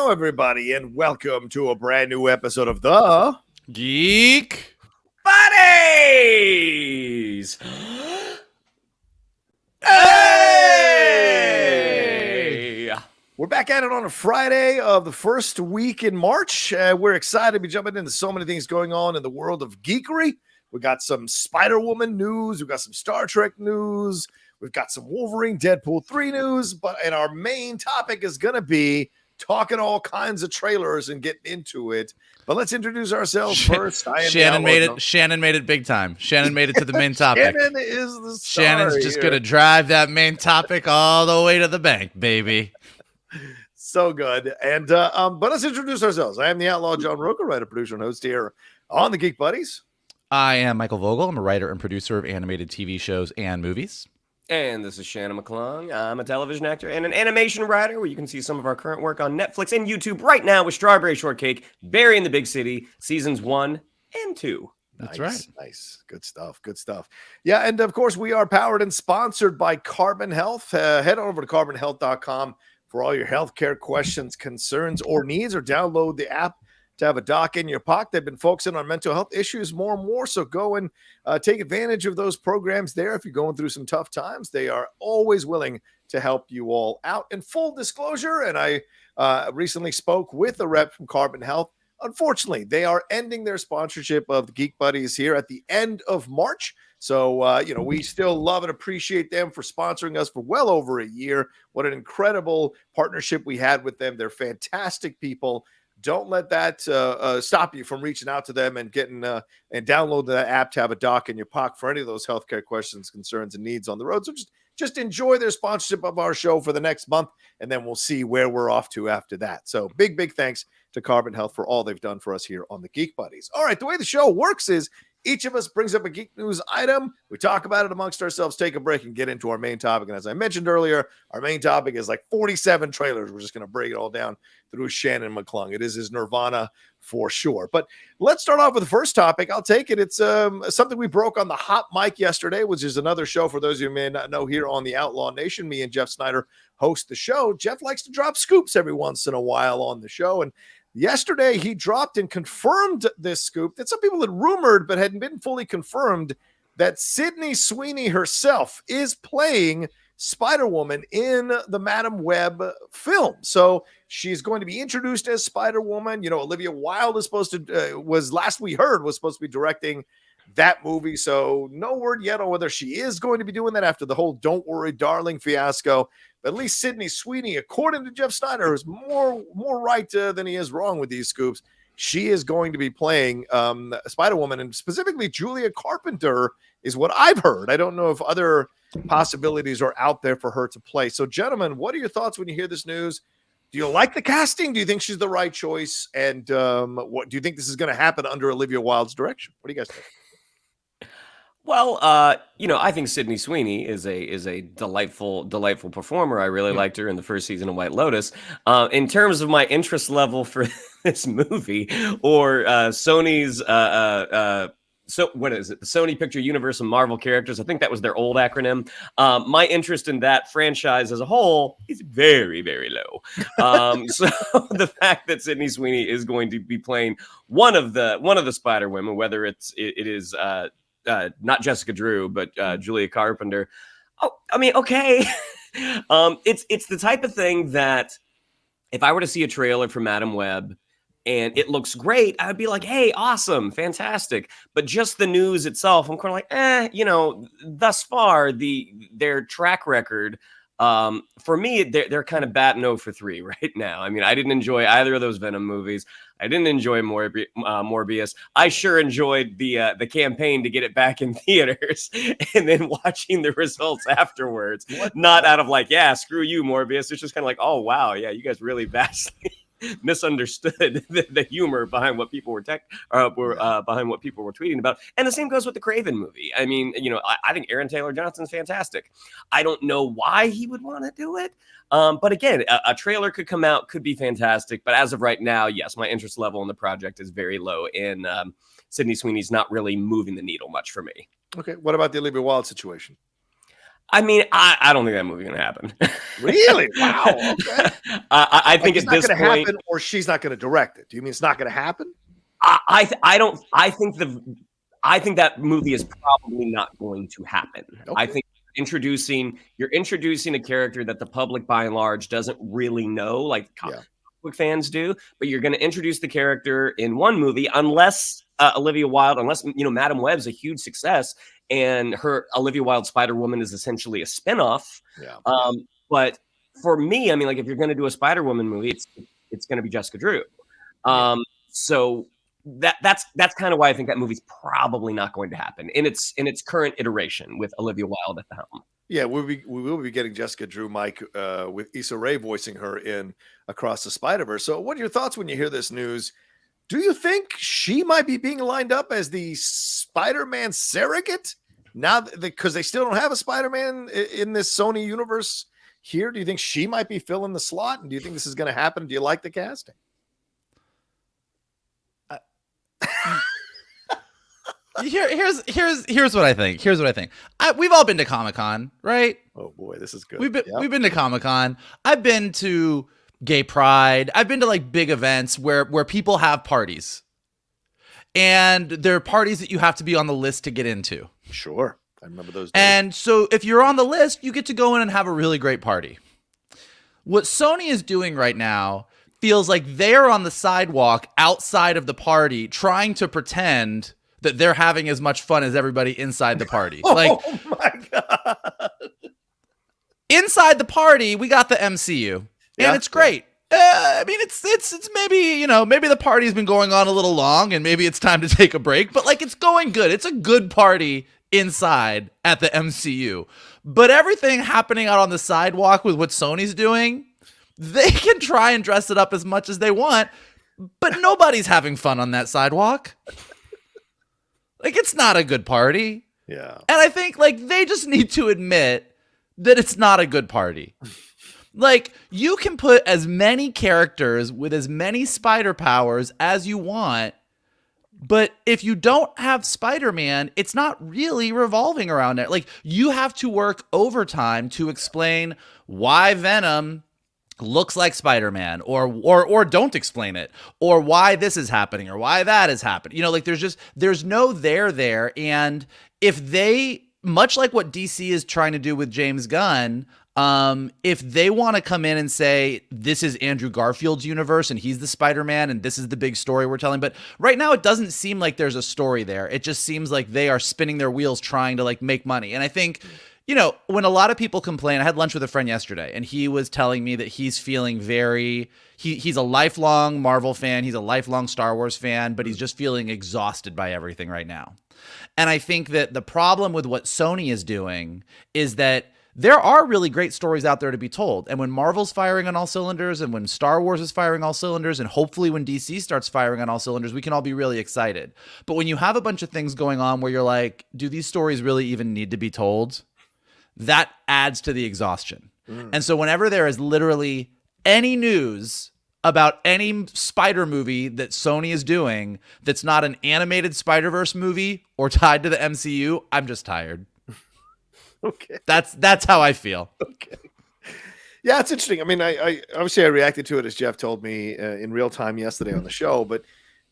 Hello, everybody, and welcome to a brand new episode of the Geek Buddies. Hey! We're back at it on a Friday of the first week in March. We're excited to be jumping into so many things going on in the world of geekery. We got some Spider-Woman news. We've got some Star Trek news. We've got some Wolverine, Deadpool 3 news. And our main topic is going to be talking all kinds of trailers and getting into it. But let's introduce ourselves first. Shannon made it. Shannon made it big time. Shannon made it to the main topic. Shannon is the star. Shannon's just going to drive that main topic all the way to the bank, baby. So good. And but let's introduce ourselves. I am the Outlaw John Rocha, writer, producer, and host here on the Geek Buddies. I am Michael Vogel. I'm a writer and producer of animated TV shows and movies. And this is Shannon McClung. I'm a television actor and an animation writer, where you can see some of our current work on Netflix and YouTube right now with Strawberry Shortcake, Barry in the Big City, seasons 1 and 2. That's right. Nice. Good stuff. Good stuff. Yeah. And of course, we are powered and sponsored by Carbon Health. Head on over to carbonhealth.com for all your healthcare questions, concerns, or needs, or download the app to have a doc in your pocket. They've been focusing on mental health issues more and more, so go and take advantage of those programs there. If you're going through some tough times, they are always willing to help you all out. And full disclosure, and I recently spoke with a rep from Carbon Health. Unfortunately, they are ending their sponsorship of the Geek Buddies here at the end of March. So, we still love and appreciate them for sponsoring us for well over a year. What an incredible partnership we had with them. They're fantastic people. Don't let that stop you from reaching out to them and getting and downloading that app to have a doc in your pocket for any of those healthcare questions, concerns, and needs on the road. So just enjoy their sponsorship of our show for the next month, and then we'll see where we're off to after that. So big thanks to Carbon Health for all they've done for us here on the Geek Buddies. All right, the way the show works is each of us brings up a geek news item. We talk about it amongst ourselves, take a break, and get into our main topic. And as I mentioned earlier, our main topic is like 47 trailers. We're just going to break it all down through Shannon McClung. It is his nirvana for sure. But let's start off with the first topic. I'll take it. It's something we broke on the Hot Mic yesterday, which is another show for those of you who may not know here on the Outlaw Nation. Me and Jeff Sneider host the show. Jeff likes to drop scoops every once in a while on the show. And yesterday, he dropped and confirmed this scoop that some people had rumored but hadn't been fully confirmed, that Sydney Sweeney herself is playing Spider-Woman in the Madam Web film. So she's going to be introduced as Spider-Woman. Olivia Wilde is supposed to, was supposed to be directing that movie. So no word yet on whether she is going to be doing that after the whole Don't Worry, Darling fiasco. But at least Sydney Sweeney, according to Jeff Sneider, is more right than he is wrong with these scoops. She is going to be playing Spider-Woman, and specifically Julia Carpenter is what I've heard. I don't know if other possibilities are out there for her to play. So, gentlemen, what are your thoughts when you hear this news? Do you like the casting? Do you think she's the right choice? And what do you think this is going to happen under Olivia Wilde's direction? What do you guys think? Well, I think Sydney Sweeney is a delightful performer. I really liked her in the first season of White Lotus. In terms of my interest level for this movie, or Sony's so what is it? The Sony Picture Universe and Marvel characters. I think that was their old acronym. My interest in that franchise as a whole is very, very low. So the fact that Sydney Sweeney is going to be playing one of the Spider-Women, whether it is not Jessica Drew, but Julia Carpenter. Oh, I mean, okay. It's the type of thing that if I were to see a trailer for Madam Web and it looks great, I would be like, hey, awesome, fantastic. But just the news itself, I'm kind of like, thus far, their track record, for me, they're kind of batting 0 for 3 right now. I mean, I didn't enjoy either of those Venom movies. I didn't enjoy Morbius. I sure enjoyed the campaign to get it back in theaters, and then watching the results afterwards. Not out of like, yeah, screw you, Morbius. It's just kind of like, oh wow, yeah, you guys really vastly misunderstood the humor behind what people were behind what people were tweeting about. And the same goes with the Craven movie. I mean, I think Aaron Taylor Johnson's fantastic. I don't know why he would want to do it. But again, a trailer could come out, could be fantastic. But as of right now, yes, my interest level in the project is very low. And Sydney Sweeney's not really moving the needle much for me. Okay. What about the Olivia Wilde situation? I mean, I don't think that movie's gonna happen. Really? Wow. Okay. I think it's at not this going to point, happen, or she's not going to direct it. Do you mean it's not going to happen? I don't. I think that movie is probably not going to happen. Okay. I think you're introducing a character that the public by and large doesn't really know, like comic book fans do. But you're going to introduce the character in one movie, unless Olivia Wilde, unless Madam Web's a huge success, and her Olivia Wilde Spider-Woman is essentially a spinoff. Yeah. But for me, I mean, like if you're going to do a Spider-Woman movie, it's going to be Jessica Drew. So that's kind of why I think that movie's probably not going to happen in its current iteration with Olivia Wilde at the helm. Yeah, we will be getting Jessica Drew, Mike, with Issa Rae voicing her in Across the Spider-Verse. So what are your thoughts when you hear this news? Do you think she might be being lined up as the Spider-Man surrogate now, because they still don't have a Spider-Man in this Sony universe here? Do you think she might be filling the slot? And do you think this is going to happen? Do you like the casting? Here's what I think. We've all been to Comic-Con, right? Oh boy, this is good. We've been to Comic-Con. I've been to Gay Pride. I've been to like big events where people have parties. And there are parties that you have to be on the list to get into. Sure. I remember those days. And so if you're on the list, you get to go in and have a really great party. What Sony is doing right now feels like they're on the sidewalk outside of the party trying to pretend that they're having as much fun as everybody inside the party. Oh my God. Inside the party, we got the MCU. And it's great. I mean, it's maybe, maybe the party's been going on a little long and maybe it's time to take a break, but like it's going good. It's a good party inside at the MCU. But everything happening out on the sidewalk with what Sony's doing, they can try and dress it up as much as they want, but nobody's having fun on that sidewalk. Like, it's not a good party. Yeah. And I think, like, they just need to admit that it's not a good party. Like, you can put as many characters with as many spider powers as you want, but if you don't have Spider-Man, it's not really revolving around it. Like, you have to work overtime to explain why Venom looks like Spider-Man, or don't explain it, or why this is happening, or why that is happening. Like there's no there. And if they, much like what DC is trying to do with James Gunn, if they want to come in and say, this is Andrew Garfield's universe and he's the Spider-Man and this is the big story we're telling, but right now it doesn't seem like there's a story there. It just seems like they are spinning their wheels trying to like make money. And I think, when a lot of people complain, I had lunch with a friend yesterday and he was telling me that he's feeling he's a lifelong Marvel fan. He's a lifelong Star Wars fan, but he's just feeling exhausted by everything right now. And I think that the problem with what Sony is doing is that there are really great stories out there to be told. And when Marvel's firing on all cylinders and when Star Wars is firing all cylinders and hopefully when DC starts firing on all cylinders, we can all be really excited. But when you have a bunch of things going on where you're like, do these stories really even need to be told? That adds to the exhaustion. And so whenever there is literally any news about any Spider movie that Sony is doing that's not an animated Spider-Verse movie or tied to the MCU, I'm just tired. Okay. That's how I feel. Okay. Yeah, it's interesting. I mean, I obviously I reacted to it as Jeff told me in real time yesterday on the show, but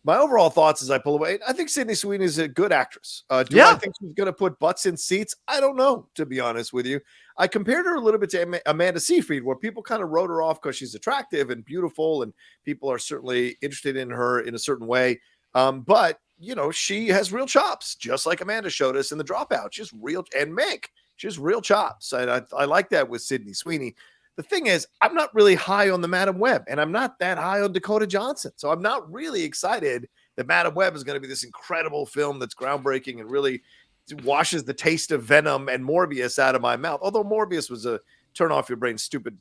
my overall thoughts as I pull away, I think Sydney Sweeney is a good actress. Do I think she's going to put butts in seats? I don't know, to be honest with you. I compared her a little bit to Amanda Seyfried, where people kind of wrote her off because she's attractive and beautiful, and people are certainly interested in her in a certain way. But, she has real chops, just like Amanda showed us in The Dropout. She's real, and Meg, she has real chops. And I like that with Sydney Sweeney. The thing is, I'm not really high on the Madam Web, and I'm not that high on Dakota Johnson. So I'm not really excited that Madam Web is going to be this incredible film that's groundbreaking and really washes the taste of Venom and Morbius out of my mouth. Although Morbius was a turn off your brain, stupid,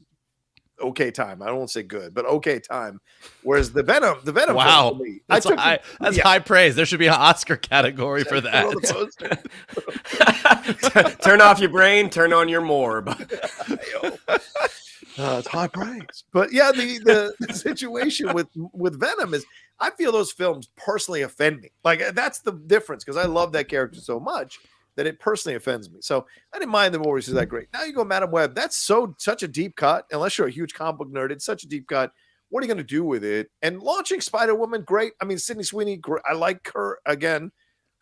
okay time. I won't say good, but okay time. Whereas the Venom wow, film for me, that's high praise. There should be an Oscar category for that. Turn off your brain, turn on your morb. It's high praise. But yeah, the situation with Venom is I feel those films personally offend me. Like that's the difference because I love that character so much. that it personally offends me. So I didn't mind the Warriors is that great. Now you go Madam Web. That's such a deep cut. Unless you're a huge comic book nerd, it's such a deep cut. What are you going to do with it? And launching Spider-Woman, great. I mean, Sydney Sweeney, I like her again.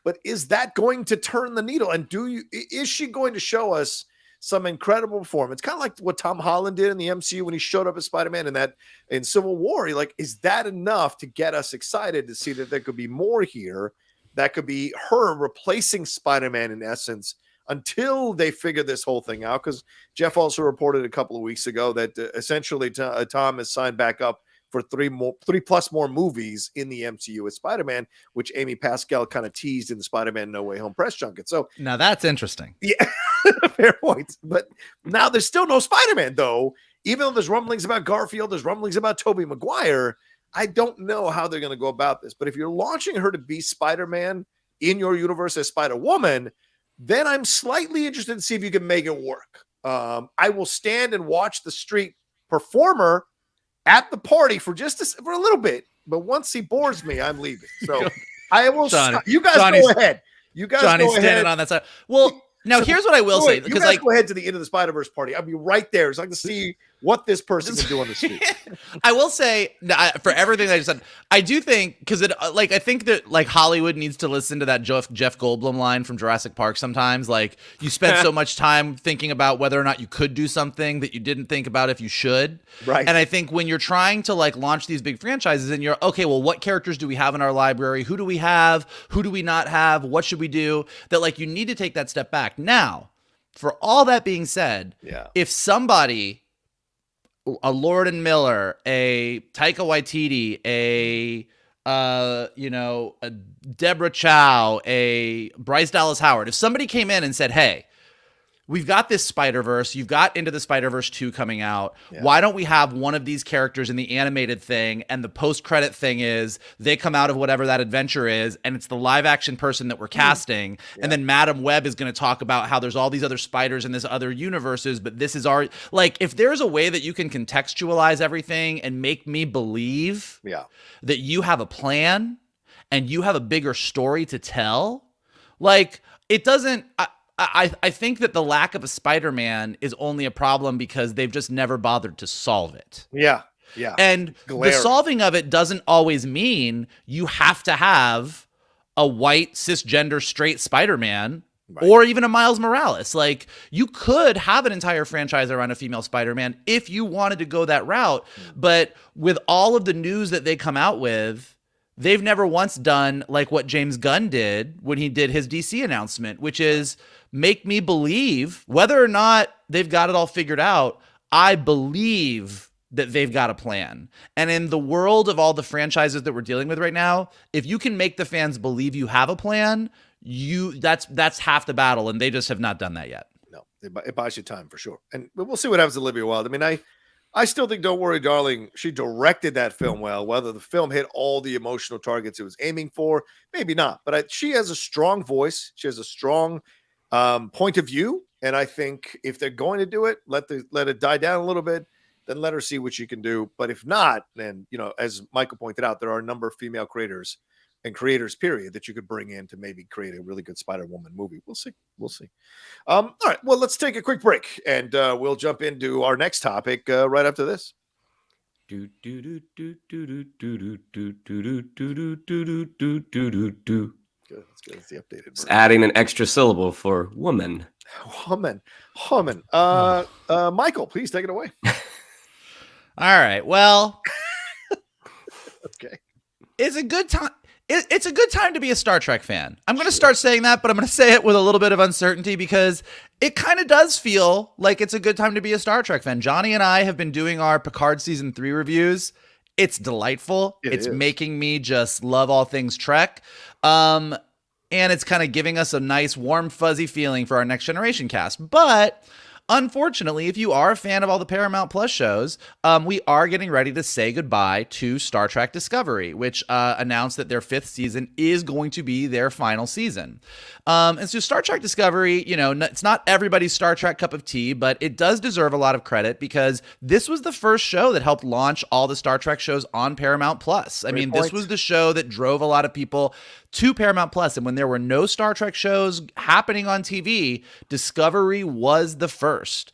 But is that going to turn the needle? And is she going to show us some incredible performance? Kind of like what Tom Holland did in the MCU when he showed up as Spider-Man in Civil War. Is that enough to get us excited to see that there could be more here? That could be her replacing Spider-Man in essence until they figure this whole thing out. Because Jeff also reported a couple of weeks ago that essentially Tom has signed back up for 3+ more movies in the MCU with Spider-Man, which Amy Pascal kind of teased in the Spider-Man No Way Home press junket. So now that's interesting. Yeah, fair point. But now there's still no Spider-Man, though. Even though there's rumblings about Garfield, there's rumblings about Tobey Maguire. I don't know how they're going to go about this. But if you're launching her to be Spider-Man in your universe as Spider-Woman, then I'm slightly interested to see if you can make it work. I will stand and watch the street performer at the party for for a little bit, but once he bores me, I'm leaving. So I will. You guys go ahead. You guys Johnny's go ahead. standing on that side. Well, now here's what I will say, because go ahead to the end of the Spider-Verse party. I'll be right there, so I can see what this person can do on the street. I will say, for everything that I just said, I do think, because I think that Hollywood needs to listen to that Jeff Goldblum line from Jurassic Park sometimes. Like, you spend so much time thinking about whether or not you could do something that you didn't think about if you should. Right. And I think when you're trying to launch these big franchises and you're, okay, well, what characters do we have in our library? Who do we have? Who do we not have? What should we do? That you need to take that step back. Now, for all that being said, if somebody, a Lord and Miller, a Taika Waititi, a Deborah Chow, a Bryce Dallas Howard, if somebody came in and said, hey, we've got this Spider-Verse, you've got Into the Spider-Verse 2 coming out, why don't we have one of these characters in the animated thing, and the post-credit thing is they come out of whatever that adventure is, and it's the live-action person that we're casting, and then Madam Web is going to talk about how there's all these other spiders in this other universes, but this is our... if there's a way that you can contextualize everything and make me believe that you have a plan, and you have a bigger story to tell, it doesn't... I think that the lack of a Spider-Man is only a problem because they've just never bothered to solve it. Yeah. And the solving of it doesn't always mean you have to have a white, cisgender, straight Spider-Man or even a Miles Morales. You could have an entire franchise around a female Spider-Man if you wanted to go that route. But with all of the news that they come out with, they've never once done what James Gunn did when he did his DC announcement, which is make me believe, whether or not they've got it all figured out, I believe that they've got a plan. And in the world of all the franchises that we're dealing with right now, if you can make the fans believe you have a plan, that's half the battle, and they just have not done that yet. No, it buys you time for sure. And we'll see what happens to Olivia Wilde. I mean, I still think Don't Worry, Darling, she directed that film well. Whether the film hit all the emotional targets it was aiming for, maybe not. But she has a strong voice. She has a strong point of view. And I think if they're going to do it, let it die down a little bit, then let her see what she can do. But if not, then, as Michael pointed out, there are a number of female creators, period, that you could bring in to maybe create a really good Spider-Woman movie. We'll see. All right. Well, let's take a quick break, and we'll jump into our next topic right after this. Good. That's good. It's the updated It's adding an extra syllable for woman. Woman. Michael, please take it away. All right. Well, okay. It's a good time. It's a good time to be a Star Trek fan. I'm going to start saying that, but I'm going to say it with a little bit of uncertainty because it kind of does feel like it's a good time to be a Star Trek fan. Johnny and I have been doing our Picard Season 3 reviews. It's delightful. It's making me just love all things Trek. And it's kind of giving us a nice, warm, fuzzy feeling for our Next Generation cast. But unfortunately, if you are a fan of all the Paramount Plus shows, we are getting ready to say goodbye to Star Trek Discovery, which announced that their 5th season is going to be their final season. And so Star Trek Discovery, it's not everybody's Star Trek cup of tea, but it does deserve a lot of credit because this was the first show that helped launch all the Star Trek shows on Paramount Plus. I mean, this was the show that drove a lot of people to Paramount Plus. And when there were no Star Trek shows happening on TV, Discovery was the first.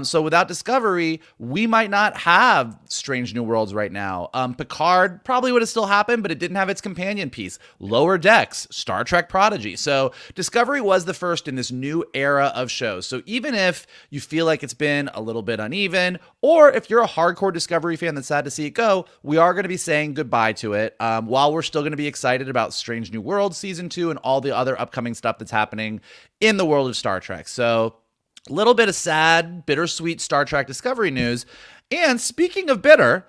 So without Discovery, we might not have Strange New Worlds right now. Picard probably would have still happened, but it didn't have its companion piece. Lower Decks, Star Trek Prodigy. So Discovery was the first in this new era of shows. So even if you feel like it's been a little bit uneven, or if you're a hardcore Discovery fan that's sad to see it go, we are going to be saying goodbye to it, while we're still going to be excited about Strange New World Season 2 and all the other upcoming stuff that's happening in the world of Star Trek. So a little bit of sad, bittersweet Star Trek Discovery news. And speaking of bitter,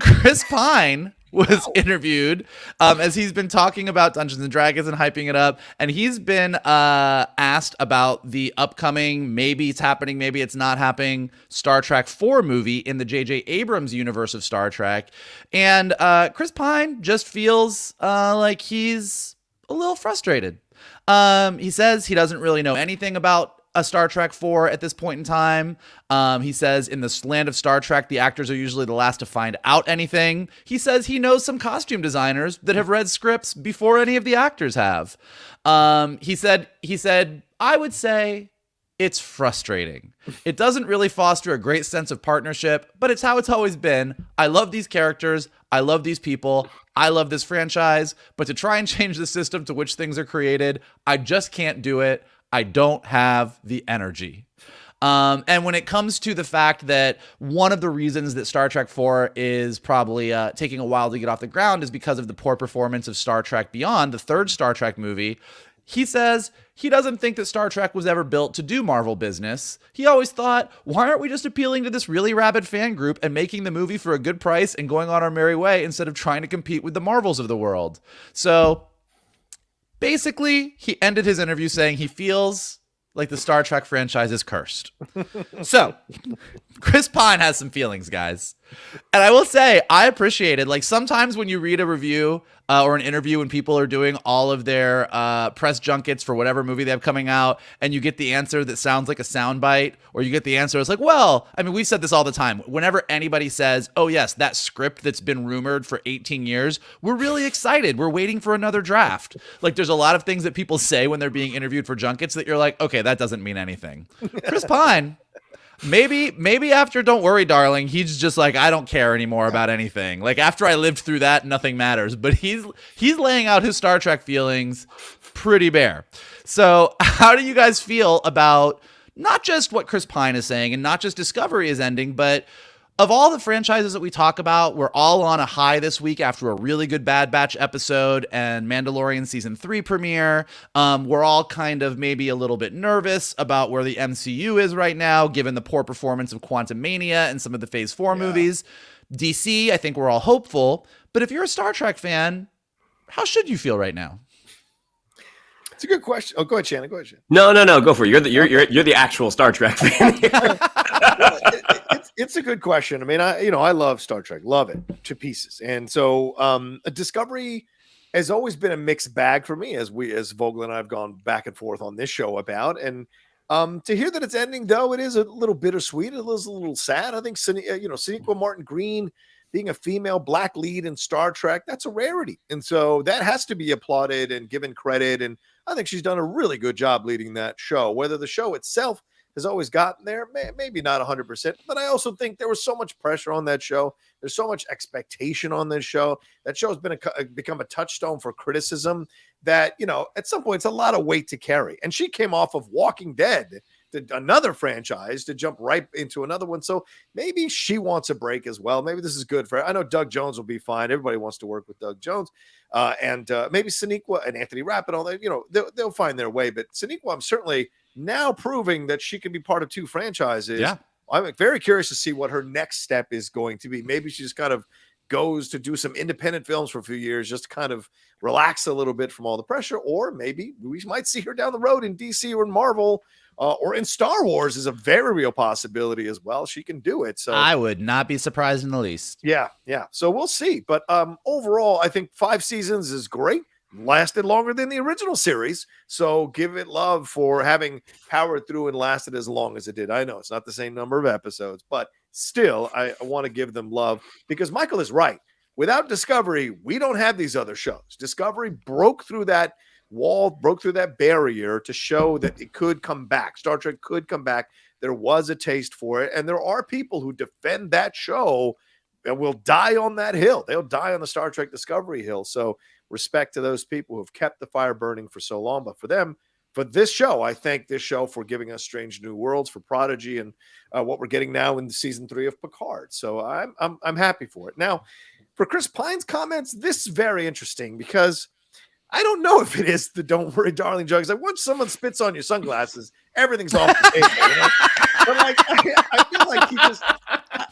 Chris Pine was interviewed as he's been talking about Dungeons and Dragons and hyping it up. And he's been asked about the upcoming, maybe it's happening, maybe it's not happening, Star Trek 4 movie in the J.J. Abrams universe of Star Trek. And Chris Pine just feels like he's a little frustrated. He says he doesn't really know anything about a Star Trek 4 at this point in time. He says in the land of Star Trek, the actors are usually the last to find out anything. He says he knows some costume designers that have read scripts before any of the actors have. He said, I would say it's frustrating. It doesn't really foster a great sense of partnership, but it's how it's always been. I love these characters. I love these people. I love this franchise, but to try and change the system to which things are created, I just can't do it. I don't have the energy. And when it comes to the fact that one of the reasons that Star Trek 4 is probably taking a while to get off the ground is because of the poor performance of Star Trek Beyond, the third Star Trek movie, he says he doesn't think that Star Trek was ever built to do Marvel business. He always thought, why aren't we just appealing to this really rabid fan group and making the movie for a good price and going on our merry way instead of trying to compete with the Marvels of the world? So basically, he ended his interview saying he feels like the Star Trek franchise is cursed. So, Chris Pine has some feelings, guys. And I will say, I appreciate it. Like, sometimes when you read a review or an interview when people are doing all of their press junkets for whatever movie they have coming out, and you get the answer that sounds like a soundbite, or you get the answer, it's like, well, I mean, we've said this all the time. Whenever anybody says, oh, yes, that script that's been rumored for 18 years, we're really excited. We're waiting for another draft. Like, there's a lot of things that people say when they're being interviewed for junkets that you're like, okay, that doesn't mean anything. Chris Pine, maybe after Don't Worry, Darling, he's just like, I don't care anymore about anything. Like, after I lived through that, nothing matters. But he's laying out his Star Trek feelings pretty bare. So how do you guys feel about not just what Chris Pine is saying and not just Discovery is ending, but of all the franchises that we talk about, we're all on a high this week after a really good Bad Batch episode and Mandalorian Season 3 premiere. We're all kind of maybe a little bit nervous about where the MCU is right now, given the poor performance of Quantumania and some of the Phase 4 movies. DC, I think we're all hopeful. But if you're a Star Trek fan, how should you feel right now? It's a good question. Oh, go ahead, Shannon. Go ahead, Shannon. No. Go for it. You're the actual Star Trek fan. It's a good question. I mean, I love Star Trek, love it to pieces, and so Discovery has always been a mixed bag for me, as Vogel and I have gone back and forth on this show about. And to hear that it's ending, though, it is a little bittersweet. It is a little sad. I think Sonequa Martin Green being a female black lead in Star Trek, that's a rarity, and so that has to be applauded and given credit. And I think she's done a really good job leading that show. Whether the show itself has always gotten there, maybe not 100%, but I also think there was so much pressure on that show. There's so much expectation on this show. That show has become a touchstone for criticism that, at some point it's a lot of weight to carry. And she came off of Walking Dead, another franchise, to jump right into another one. So maybe she wants a break as well. Maybe this is good for her. I know Doug Jones will be fine. Everybody wants to work with Doug Jones. And maybe Sonequa and Anthony Rapp and all that, they'll find their way. But Sonequa, I'm certainly now proving that she can be part of two franchises. Yeah. I'm very curious to see what her next step is going to be. Maybe she just kind of goes to do some independent films for a few years, just to kind of relax a little bit from all the pressure. Or maybe we might see her down the road in DC or in Marvel or in Star Wars is a very real possibility as well. She can do it. So I would not be surprised in the least. Yeah. So we'll see. But overall, I think 5 seasons is great. Lasted longer than the original series, so give it love for having powered through and lasted as long as it did. I know it's not the same number of episodes, but still, I want to give them love because Michael is right. Without Discovery, we don't have these other shows. Discovery broke through that wall, broke through that barrier to show that it could come back. Star Trek could come back. There was a taste for it. And there are people who defend that show and will die on that hill. They'll die on the Star Trek Discovery hill. So respect to those people who have kept the fire burning for so long. But for them, for this show, I thank this show for giving us Strange New Worlds, for Prodigy, and what we're getting now in season 3 of Picard. So I'm happy for it. Now, for Chris Pine's comments, this is very interesting because I don't know if it is the "Don't worry, darling" jokes. Like once someone spits on your sunglasses, everything's off the table. You know? But like, I feel like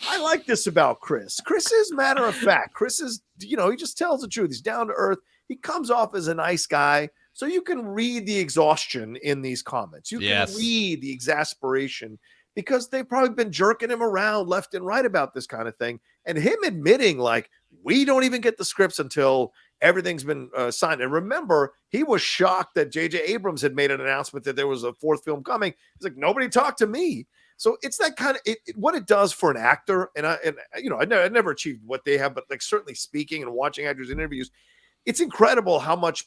I like this about Chris. Chris is matter of fact. Chris is, he just tells the truth. He's down to earth. He comes off as a nice guy. So you can read the exhaustion in these comments. You can read the exasperation because they've probably been jerking him around left and right about this kind of thing. And him admitting, like, we don't even get the scripts until everything's been signed. And remember, he was shocked that J.J. Abrams had made an announcement that there was a 4th film coming. He's like, nobody talked to me. So it's that kind of what it does for an actor. And I never achieved what they have, but like certainly speaking and watching actors' interviews, it's incredible how much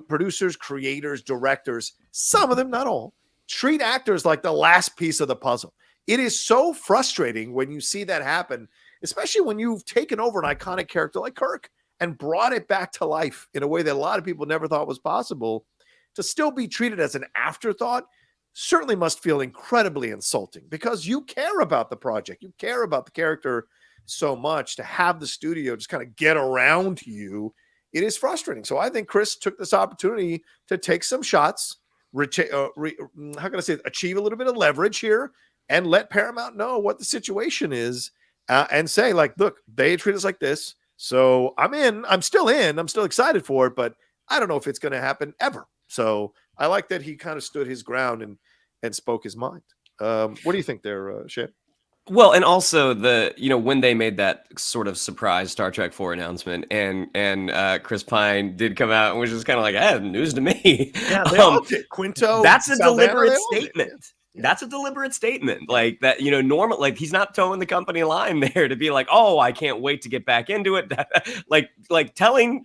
producers, creators, directors, some of them, not all, treat actors like the last piece of the puzzle. It is so frustrating when you see that happen, especially when you've taken over an iconic character like Kirk and brought it back to life in a way that a lot of people never thought was possible. To still be treated as an afterthought certainly must feel incredibly insulting because you care about the project. You care about the character so much. To have the studio just kind of get around you, it is frustrating. So I think Chris took this opportunity to take some shots, achieve a little bit of leverage here and let Paramount know what the situation is and say, like, look, they treat us like this. So I'm still excited for it, but I don't know if it's going to happen ever. So I like that he kind of stood his ground and spoke his mind. What do you think there, Shane? Well, and also when they made that sort of surprise Star Trek 4 announcement and Chris Pine did come out and was just kind of like, news to me. Yeah, they all did. Quinto. That's a Saldana, deliberate statement. Yeah. That's a deliberate statement. Like that, normal, like he's not towing the company line there to be like, oh, I can't wait to get back into it. like telling,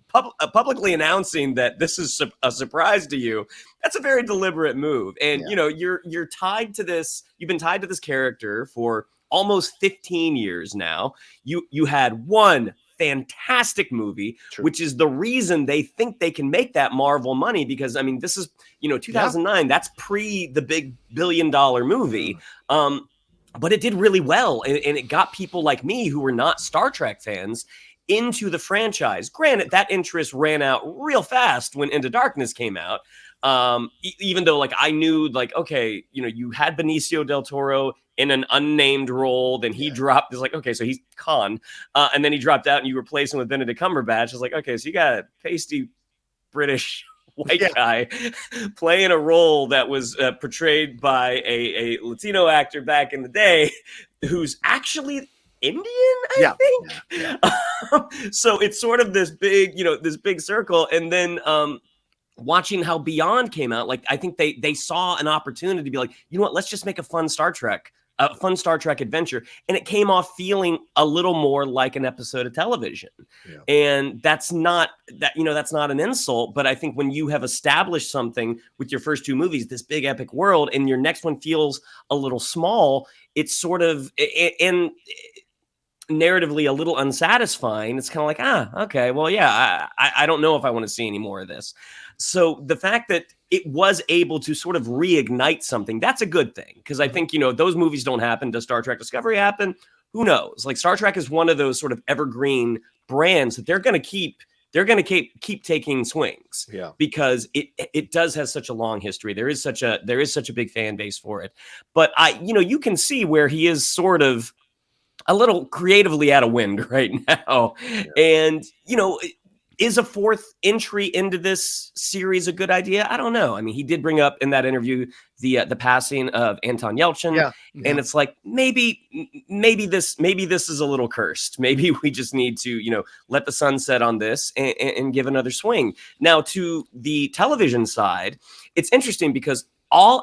publicly announcing that this is a surprise to you. That's a very deliberate move. And, you're tied to this. You've been tied to this character for almost 15 years now. You had one fantastic movie, True. Which is the reason they think they can make that Marvel money, because this is 2009. That's pre the big $1 billion movie. But it did really well, and it got people like me who were not Star Trek fans into the franchise. Granted, that interest ran out real fast when Into Darkness came out. Even though I knew okay, you had Benicio del Toro in an unnamed role, then he dropped. It's like, okay, so he's Khan, and then he dropped out, and you replaced him with Benedict Cumberbatch. It's like, okay, so you got a pasty British white guy playing a role that was portrayed by a Latino actor back in the day, who's actually Indian, I think. Yeah. So it's sort of this big, this big circle, and then watching how Beyond came out, I think they saw an opportunity to be like, you know what, let's just make a fun Star Trek adventure. And it came off feeling a little more like an episode of television. Yeah. And that's not an insult, but I think when you have established something with your first 2 movies, this big epic world, and your next one feels a little small, it's sort of in narratively a little unsatisfying. It's kind of like, okay, well, yeah, I don't know if I want to see any more of this. So the fact that it was able to sort of reignite something, that's a good thing. Because I think, those movies don't happen. Does Star Trek Discovery happen? Who knows? Star Trek is one of those sort of evergreen brands that they're going to keep taking swings. Yeah. Because it does have such a long history. There is such a big fan base for it. But you can see where he is sort of a little creatively out of wind right now. Yeah. And, is a 4th entry into this series a good idea? I don't know. He did bring up in that interview the passing of Anton Yelchin. Yeah. And it's like, maybe this is a little cursed. Maybe we just need to, let the sun set on this and give another swing. Now, to the television side, it's interesting because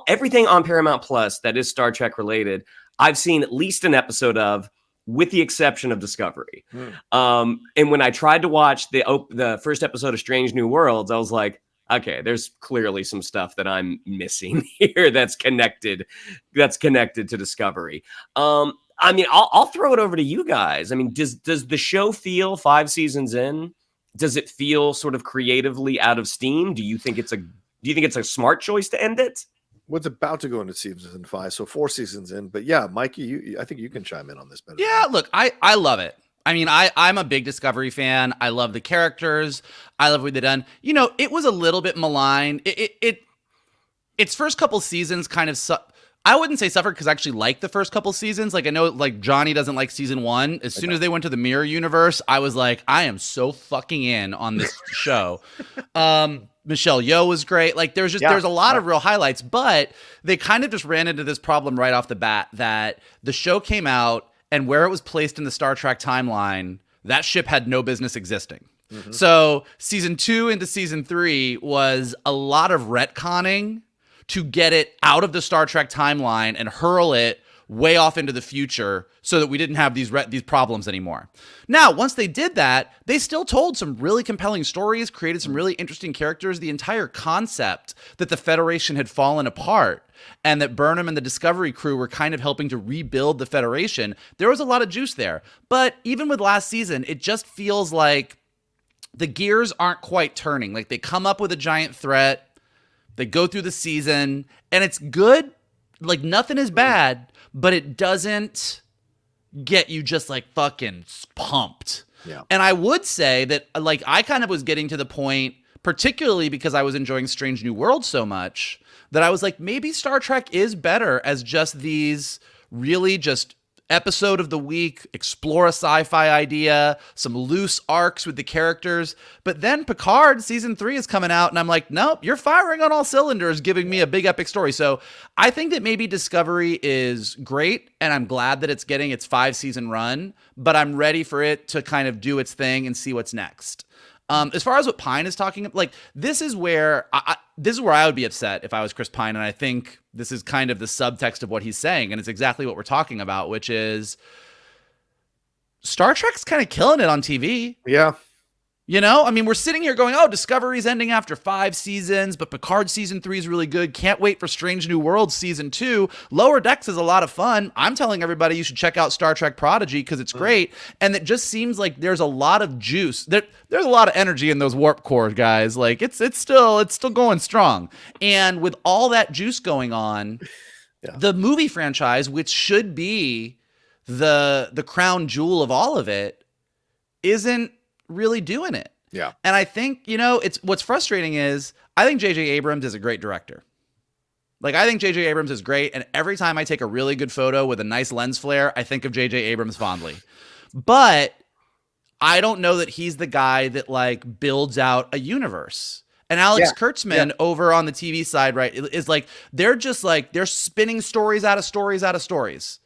everything on Paramount Plus that is Star Trek related, I've seen at least an episode of with the exception of Discovery. And when I tried to watch the first episode of Strange New Worlds, I was like, okay, there's clearly some stuff that I'm missing here that's connected to Discovery. I mean, I'll throw it over to you guys. I mean, does the show feel 5 seasons in? Does it feel sort of creatively out of steam? Do you think it's a smart choice to end it? What's about to go into season 5, so 4 seasons in. But yeah, Mikey, I think you can chime in on this better. Yeah, look, I love it. I mean, I'm a big Discovery fan. I love the characters. I love what they've done. You know, it was a little bit maligned. Its first couple seasons kind of I wouldn't say suffered because I actually liked the first couple seasons. Like, I know, like, Johnny doesn't like season 1. As soon as they went to the Mirror Universe, I was like, I am so fucking in on this show. Michelle Yeoh was great. Like, there's a lot of real highlights, but they kind of just ran into this problem right off the bat that the show came out and where it was placed in the Star Trek timeline, that ship had no business existing. So season 2 into season 3 was a lot of retconning to get it out of the Star Trek timeline and hurl it way off into the future so that we didn't have these problems anymore. Now, once they did that, they still told some really compelling stories, created some really interesting characters. The entire concept that the Federation had fallen apart and that Burnham and the Discovery crew were kind of helping to rebuild the Federation, there was a lot of juice there. But even with last season, it just feels like the gears aren't quite turning. Like, they come up with a giant threat, they go through the season, and it's good. Like, nothing is bad, but it doesn't get you just, like, fucking pumped. Yeah. And I would say that, like, I kind of was getting to the point, particularly because I was enjoying Strange New Worlds so much, that I was like, maybe Star Trek is better as just these really just episode of the week, explore a sci-fi idea, some loose arcs with the characters. But then Picard season 3 is coming out and I'm like, nope, you're firing on all cylinders, giving me a big epic story. So I think that maybe Discovery is great and I'm glad that it's getting its 5-season run, but I'm ready for it to kind of do its thing and see what's next. As far as what Pine is talking about, like, this is where I would be upset if I was Chris Pine, and I think this is kind of the subtext of what he's saying, and it's exactly what we're talking about, which is Star Trek's kind of killing it on TV. Yeah. You know, I mean, we're sitting here going, oh, Discovery's ending after 5 seasons, but Picard season 3 is really good. Can't wait for Strange New Worlds season 2. Lower Decks is a lot of fun. I'm telling everybody you should check out Star Trek Prodigy because it's great. And it just seems like there's a lot of juice. There's a lot of energy in those warp core guys. Like, it's still going strong. And with all that juice going on, the movie franchise, which should be the crown jewel of all of it, isn't really doing it. Yeah. And I think, you know, what's frustrating is I think J.J. Abrams is a great director. Like, I think J.J. Abrams is great. And every time I take a really good photo with a nice lens flare, I think of J.J. Abrams fondly. But I don't know that he's the guy that, like, builds out a universe. And Alex Kurtzman over on the TV side, right, is like, they're spinning stories out of stories out of stories.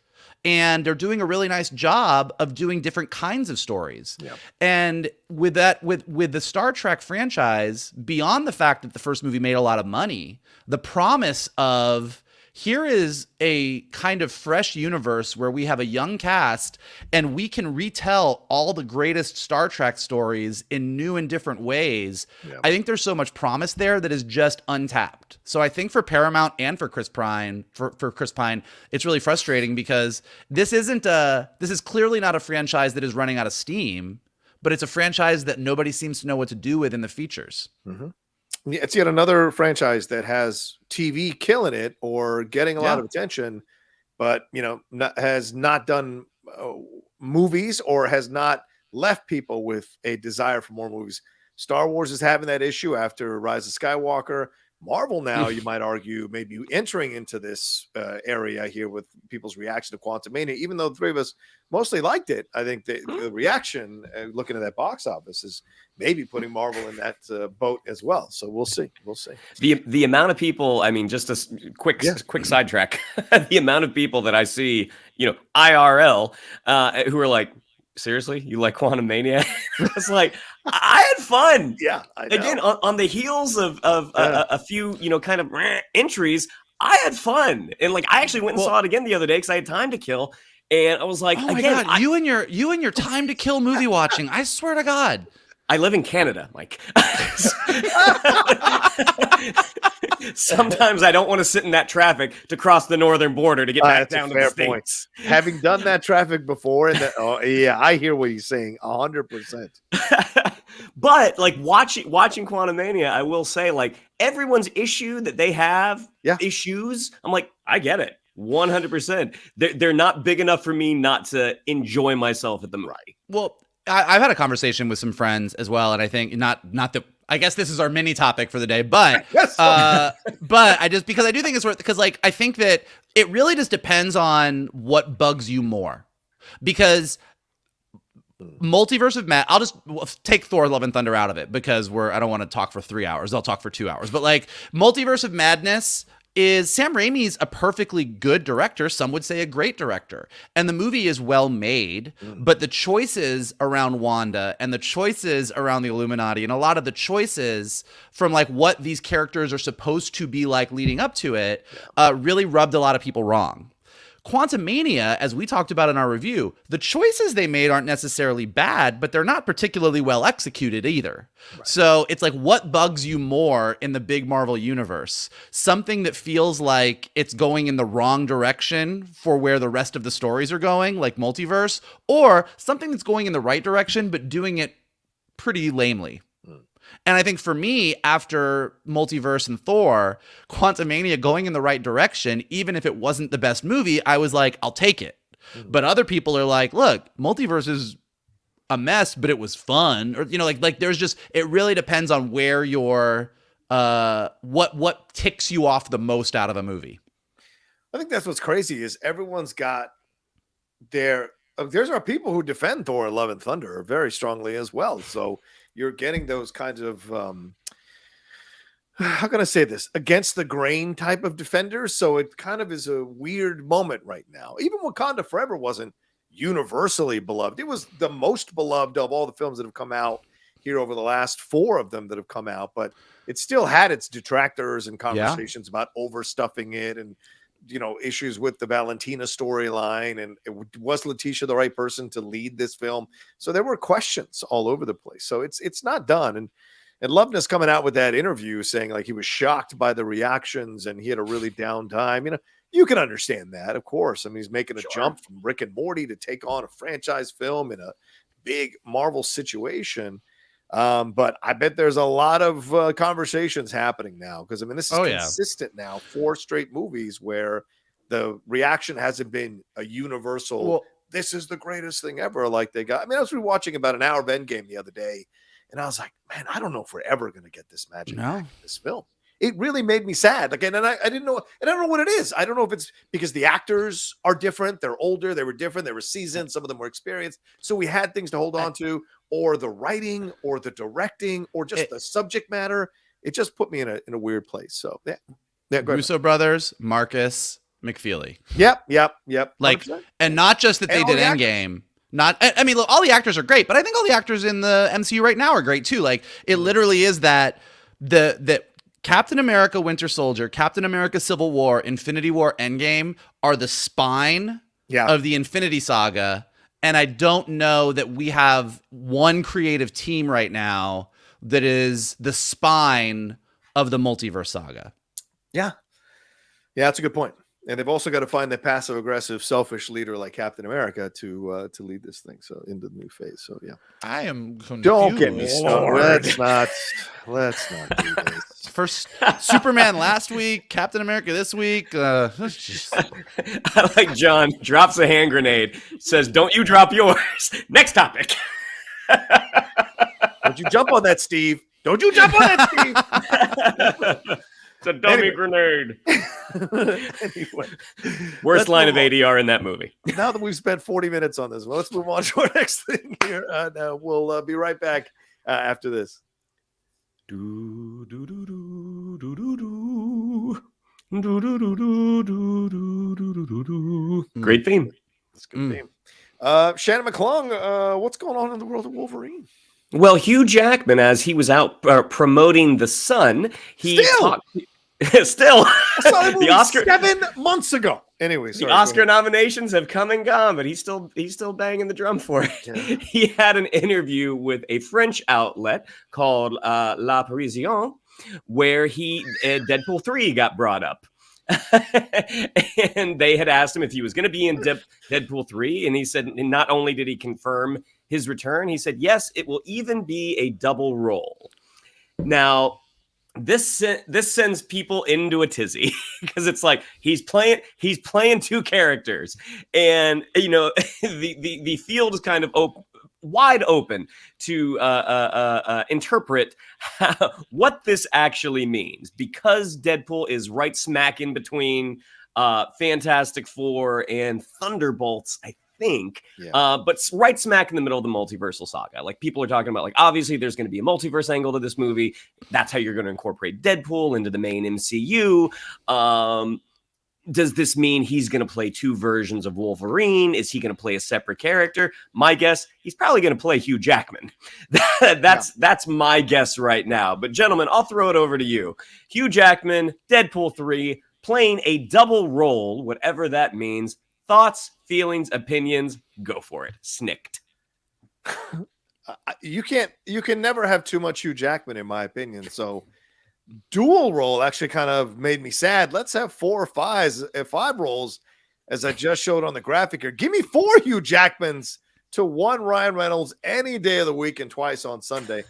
And they're doing a really nice job of doing different kinds of stories. Yeah. And with that, with the Star Trek franchise, beyond the fact that the first movie made a lot of money, the promise of here is a kind of fresh universe where we have a young cast and we can retell all the greatest Star Trek stories in new and different ways. Yeah. I think there's so much promise there that is just untapped. So I think for Paramount and for Chris Pine, for Chris Pine, it's really frustrating because this is clearly not a franchise that is running out of steam, but it's a franchise that nobody seems to know what to do with in the features. Mm-hmm. It's yet another franchise that has TV killing it or getting a lot of attention, but, you know, has not done movies or has not left people with a desire for more movies. Star Wars is having that issue after Rise of Skywalker. Marvel now, you might argue, maybe entering into this area here with people's reaction to Quantumania, even though the three of us mostly liked it. I think the reaction, looking at that box office, is maybe putting Marvel in that boat as well. So we'll see. We'll see. The amount of people, I mean, just a quick sidetrack, the amount of people that I see, you know, IRL, who are like, seriously, you like Quantumania? It's like, I had fun. Yeah. I know. Again, on the heels of a few, you know, kind of entries, I had fun. And like, I actually went and saw it again the other day because I had time to kill. And I was like, Oh my again, God, you and your time to kill movie watching. I swear to God. I live in Canada, Mike. Sometimes I don't want to sit in that traffic to cross the northern border to get back down to the States. Having done that traffic before, and I hear what he's saying 100%. But like watching Quantumania, I will say, like, everyone's issue that they have, issues, I'm like, I get it. 100%. They're not big enough for me not to enjoy myself at the movie. Right. Well, I've had a conversation with some friends as well, and I think not that. I guess this is our mini topic for the day, but but I just, because I do think it's worth, because like I think that it really just depends on what bugs you more, because Multiverse of Matt, I'll just take Thor: Love and Thunder out of it because I don't want to talk for 3 hours. I'll talk for 2 hours, but like Multiverse of Madness is Sam Raimi's a perfectly good director. Some would say a great director. And the movie is well made, but the choices around Wanda and the choices around the Illuminati and a lot of the choices from like what these characters are supposed to be like leading up to it really rubbed a lot of people wrong. Quantumania, as we talked about in our review, the choices they made aren't necessarily bad, but they're not particularly well executed either. Right. So it's like, what bugs you more in the big Marvel universe? Something that feels like it's going in the wrong direction for where the rest of the stories are going, like multiverse, or something that's going in the right direction, but doing it pretty lamely. And I think for me, after Multiverse and Thor, Quantumania going in the right direction, even if it wasn't the best movie, I was like, I'll take it. But other people are like, look, Multiverse is a mess, but it was fun. Or, you know, like there's just, it really depends on where your, what ticks you off the most out of a movie. I think that's what's crazy is everyone's got there's our people who defend Thor: Love and Thunder very strongly as well. So you're getting those kinds of, how can I say this, against the grain type of defenders. So it kind of is a weird moment right now. Even Wakanda Forever wasn't universally beloved. It was the most beloved of all the films that have come out here over the last 4 of them that have come out, but it still had its detractors and conversations about overstuffing it and, you know, issues with the Valentina storyline, and was Letitia the right person to lead this film? So there were questions all over the place. So it's not done. And Loveness coming out with that interview saying like he was shocked by the reactions and he had a really down time. You know, you can understand that, of course. I mean, he's making a jump from Rick and Morty to take on a franchise film in a big Marvel situation. But I bet there's a lot of conversations happening now because I mean this is consistent now, 4 straight movies where the reaction hasn't been a universal. This is the greatest thing ever. Like they got. I mean, I was rewatching about an hour of Endgame the other day, and I was like, man, I don't know if we're ever going to get this magic back in this film. It really made me sad. Like, and I didn't know, and I don't know what it is. I don't know if it's because the actors are different. They're older. They were different. They were seasoned. Some of them were experienced. So we had things to hold on to, or the writing, or the directing, or just the subject matter. It just put me in a weird place. So yeah. Russo brothers, Marcus, McFeely. Yep. like, 100%. And not just that they did Endgame. I mean, look, all the actors are great, but I think all the actors in the MCU right now are great too. Like, it literally is that the Captain America Winter Soldier, Captain America Civil War, Infinity War Endgame are the spine of the Infinity Saga. And I don't know that we have one creative team right now that is the spine of the multiverse saga. Yeah, that's a good point. And they've also got to find that passive aggressive, selfish leader like Captain America to lead this thing into the new phase. So yeah, I am confused. Don't get me started. Let's not do this. First Superman last week, Captain America this week. I like John drops a hand grenade, says, "Don't you drop yours." Next topic. Don't you jump on that, Steve. Don't you jump on that, Steve. It's a dummy grenade. Anyway, worst line of ADR in that movie. Now that we've spent 40 minutes on this, well, let's move on to our next thing here. Now we'll be right back after this. Great theme. It's a good theme. Shannon McClung, what's going on in the world of Wolverine? Well, Hugh Jackman, as he was out promoting The Sun, he talked. Still, I saw that movie the Oscar 7 months ago. Anyway, the sorry, Oscar nominations have come and gone, but he's still banging the drum for it. Yeah. He had an interview with a French outlet called La Parisienne, where Deadpool 3 got brought up. And they had asked him if he was going to be in Deadpool 3, and he said, and not only did he confirm his return, he said, yes, it will even be a double role. Now, this sends people into a tizzy because it's like he's playing two characters, and the field is kind of wide open to interpret what this actually means, because Deadpool is right smack in between Fantastic Four and Thunderbolts, I think, but right smack in the middle of the multiversal saga. Like, people are talking about, like, obviously there's going to be a multiverse angle to this movie. That's how you're going to incorporate Deadpool into the main MCU. Does this mean he's going to play two versions of Wolverine? Is he going to play a separate character? My guess, he's probably going to play Hugh Jackman. That's my guess right now. But gentlemen, I'll throw it over to you. Hugh Jackman, Deadpool 3, playing a double role, whatever that means. Thoughts, feelings, opinions, go for it. Snicked. You can never have too much Hugh Jackman, in my opinion. So dual role actually kind of made me sad. Let's have 4 or 5 roles, as I just showed on the graphic here. Give me 4 Hugh Jackmans to 1 Ryan Reynolds any day of the week and twice on Sunday.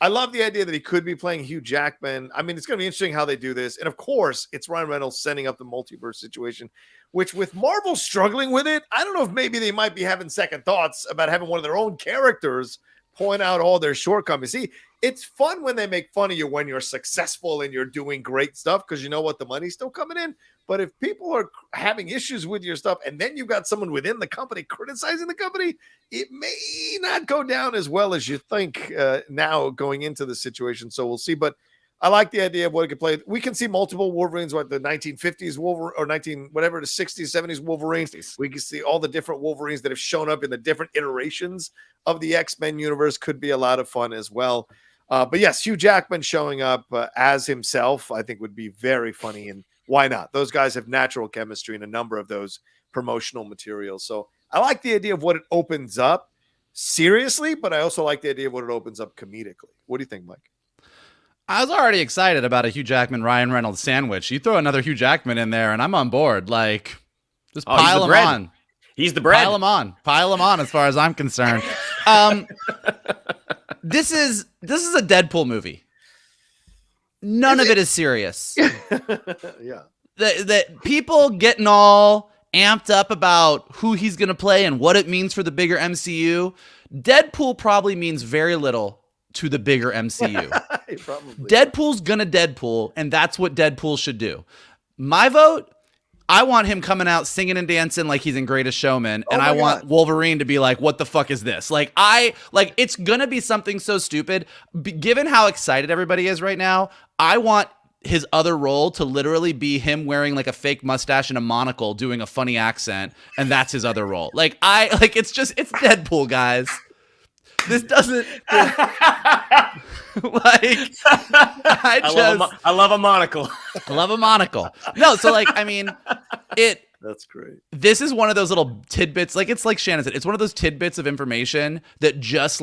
I love the idea that he could be playing Hugh Jackman. I mean, it's going to be interesting how they do this. And of course, it's Ryan Reynolds setting up the multiverse situation, which, with Marvel struggling with it, I don't know if maybe they might be having second thoughts about having one of their own characters point out all their shortcomings. See, it's fun when they make fun of you when you're successful and you're doing great stuff, because you know what, the money's still coming in. But if people are having issues with your stuff, and then you've got someone within the company criticizing the company, it may not go down as well as you think now going into the situation. So we'll see. But I like the idea of what it could play. We can see multiple Wolverines, like the 1950s Wolverine, or the 60s, 70s Wolverines. We can see all the different Wolverines that have shown up in the different iterations of the X-Men universe. Could be a lot of fun as well. But yes, Hugh Jackman showing up as himself, I think, would be very funny. And why not? Those guys have natural chemistry in a number of those promotional materials. So I like the idea of what it opens up seriously, but I also like the idea of what it opens up comedically. What do you think, Mike? I was already excited about a Hugh Jackman, Ryan Reynolds sandwich. You throw another Hugh Jackman in there, and I'm on board. Like, just pile him on. He's the bread. Pile him on. Pile him on, as far as I'm concerned. This is a Deadpool movie. None of it is serious. Yeah. That people getting all amped up about who he's going to play and what it means for the bigger MCU. Deadpool probably means very little to the bigger MCU. Deadpool's gonna Deadpool, and that's what Deadpool should do. My vote, I want him coming out singing and dancing like he's in Greatest Showman, and I want Wolverine to be like, what the fuck is this? Like, it's gonna be something so stupid. Given how excited everybody is right now, I want his other role to literally be him wearing like a fake mustache and a monocle doing a funny accent, and that's his other role. It's Deadpool, guys. This doesn't I love a monocle. I love a monocle. No, so that's great. This is one of those little tidbits, it's like Shannon said, it's one of those tidbits of information that just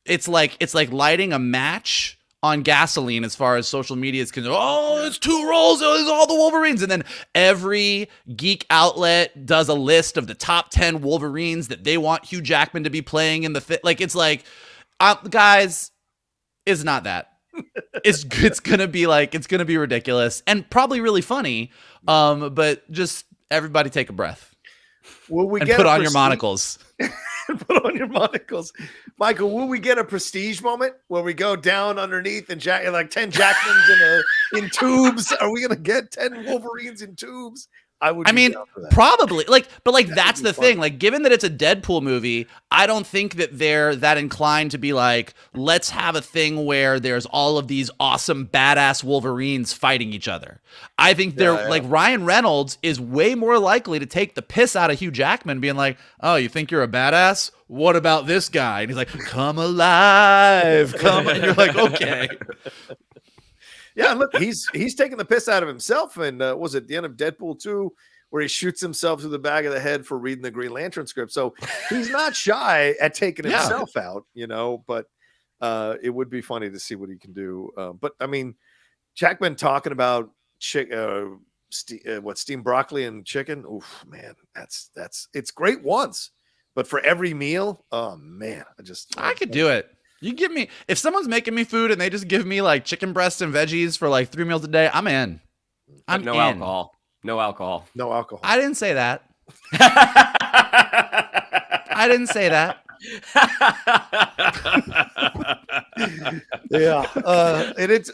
it's like lighting a match on gasoline as far as social media is concerned. Oh, it's 2 roles, it's all the Wolverines. And then every geek outlet does a list of the top 10 Wolverines that they want Hugh Jackman to be playing in the fit. Guys, it's not that. It's gonna be ridiculous and probably really funny. But just everybody take a breath. Will we put on your monocles? Put on your monocles. Michael, will we get a prestige moment where we go down underneath and 10 Jackmans in tubes? Are we going to get 10 Wolverines in tubes? Probably. That's the thing. Given that it's a Deadpool movie, I don't think that they're that inclined to be like, let's have a thing where there's all of these awesome badass Wolverines fighting each other. I think Ryan Reynolds is way more likely to take the piss out of Hugh Jackman, being like, oh, you think you're a badass? What about this guy? And he's like, come alive. And you're like, okay. Yeah, look, he's taking the piss out of himself. And was it the end of Deadpool 2 where he shoots himself through the back of the head for reading the Green Lantern script? So he's not shy at taking himself out, but it would be funny to see what he can do. But I mean, Jackman talking about steamed broccoli and chicken. Oof, man, it's great once, but for every meal, oh man, I could do it. You give me, if someone's making me food and they just give me like chicken breast and veggies for like 3 meals a day, I'm in. No alcohol. No alcohol. No alcohol. I didn't say that. I didn't say that. Yeah.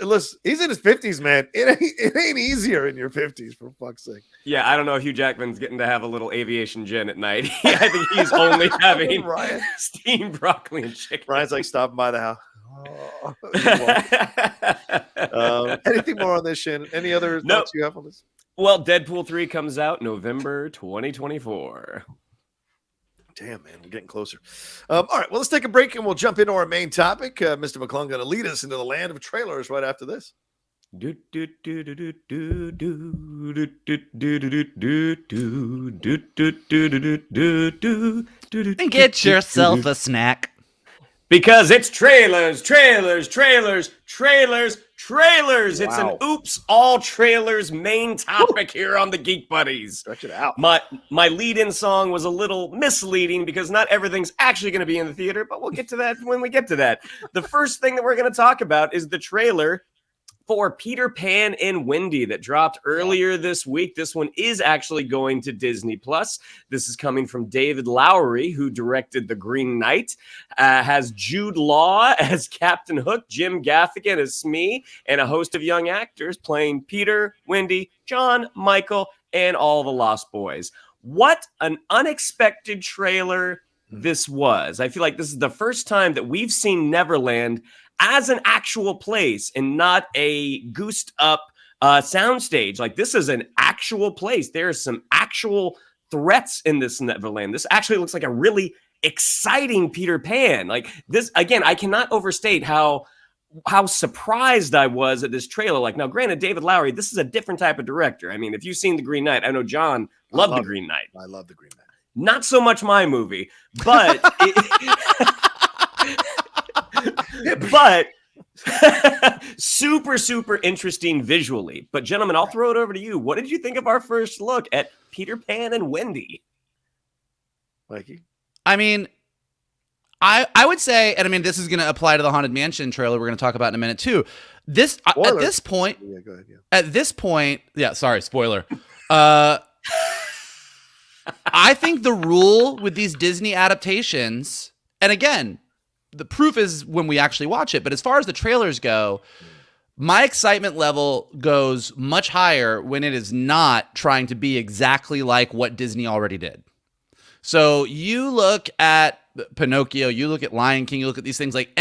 Listen, he's in his 50s, man. It ain't easier in your 50s, for fuck's sake. Yeah, I don't know if Hugh Jackman's getting to have a little aviation gin at night. I think he's only having steamed broccoli and chicken. Ryan's like stopping by the house. Anything more on this, Shannon? Any other thoughts you have on this? Well, Deadpool 3 comes out November 2024. Damn, man, we're getting closer. All right, well, let's take a break and we'll jump into our main topic. Mr. McClung going to lead us into the land of trailers right after this. And get yourself a snack. Because it's trailers. It's an oops, all trailers main topic here on the Geek Buddies. Stretch it out. My lead-in song was a little misleading because not everything's actually going to be in the theater, but we'll get to that when we get to that. The first thing that we're going to talk about is the trailer for Peter Pan and Wendy that dropped earlier this week. This one is actually going to Disney+. This is coming from David Lowery, who directed The Green Knight, has Jude Law as Captain Hook, Jim Gaffigan as Smee, and a host of young actors playing Peter, Wendy, John, Michael, and all the Lost Boys. What an unexpected trailer this was. I feel like this is the first time that we've seen Neverland as an actual place and not a goosed up soundstage. Like, this is an actual place. There are some actual threats in this Neverland. This actually looks like a really exciting Peter Pan. Like, this, again, I cannot overstate how surprised I was at this trailer. Like, now, granted, David Lowery, this is a different type of director. I mean, if you've seen The Green Knight, I know John loved The Green Knight. I love The Green Knight. Not so much my movie, but but super interesting visually. But gentlemen, I'll throw it over to you. What did you think of our first look at Peter Pan and Wendy? Mikey? I mean, I would say, and I mean, this is going to apply to the Haunted Mansion trailer we're going to talk about in a minute too. At this point, yeah, go ahead, yeah. At this point, yeah, sorry, spoiler. I think the rule with these Disney adaptations, and again, the proof is when we actually watch it, but as far as the trailers go, my excitement level goes much higher when it is not trying to be exactly like what Disney already did. So you look at Pinocchio, you look at Lion King, you look at these things, like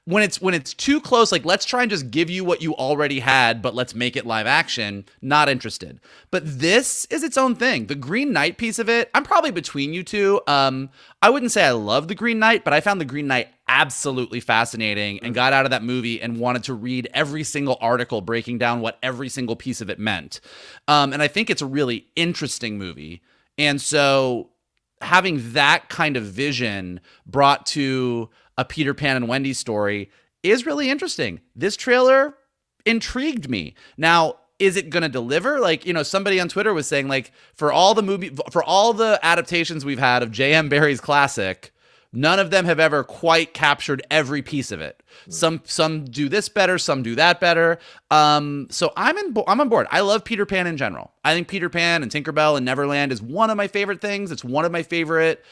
when it's too close, like let's try and just give you what you already had, but let's make it live action. Not interested. But this is its own thing. The Green Knight piece of it, I'm probably between you two. I wouldn't say I love The Green Knight, but I found The Green Knight absolutely fascinating and got out of that movie and wanted to read every single article breaking down what every single piece of it meant. And I think it's a really interesting movie. And so having that kind of vision brought to a Peter Pan and Wendy story is really interesting. This trailer intrigued me. Now, is it going to deliver? Like, somebody on Twitter was saying, like, for all the adaptations we've had of J.M. Barrie's classic, none of them have ever quite captured every piece of it. Some do this better, some do that better. So I'm on board. I love Peter Pan in general. I think Peter Pan and Tinkerbell and Neverland is one of my favorite things. It's one of my favorite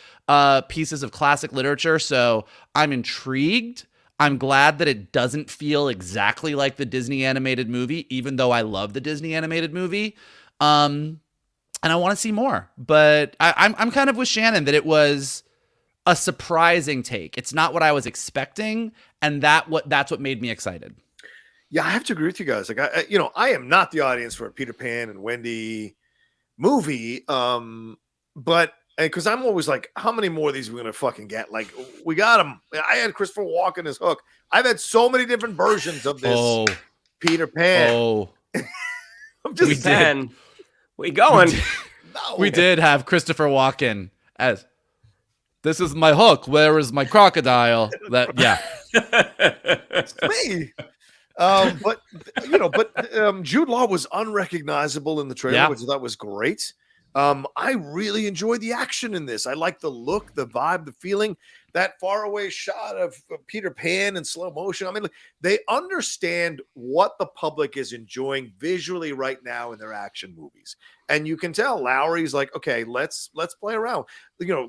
pieces of classic literature. So I'm intrigued. I'm glad that it doesn't feel exactly like the Disney animated movie, even though I love the Disney animated movie. And I want to see more. But I'm kind of with Shannon that it was a surprising take. It's not what I was expecting, and that's what made me excited. Yeah, I have to agree with you guys. Like, I am not the audience for a Peter Pan and Wendy movie, but because I'm always like, how many more of these are we gonna fucking get? Like, we got them. I had Christopher Walken as Hook. I've had so many different versions of this Peter Pan. Oh, I'm just we saying. did. Where you going? No. We did have Christopher Walken as, this is my hook. Where is my crocodile? Yeah. It's me. But Jude Law was unrecognizable in the trailer, Yeah. which I thought was great. I really enjoyed the action in this. I like the look, the vibe, the feeling. That faraway shot of Peter Pan in slow motion. I mean, they understand what the public is enjoying visually right now in their action movies, and you can tell Lowry's like, okay, let's play around.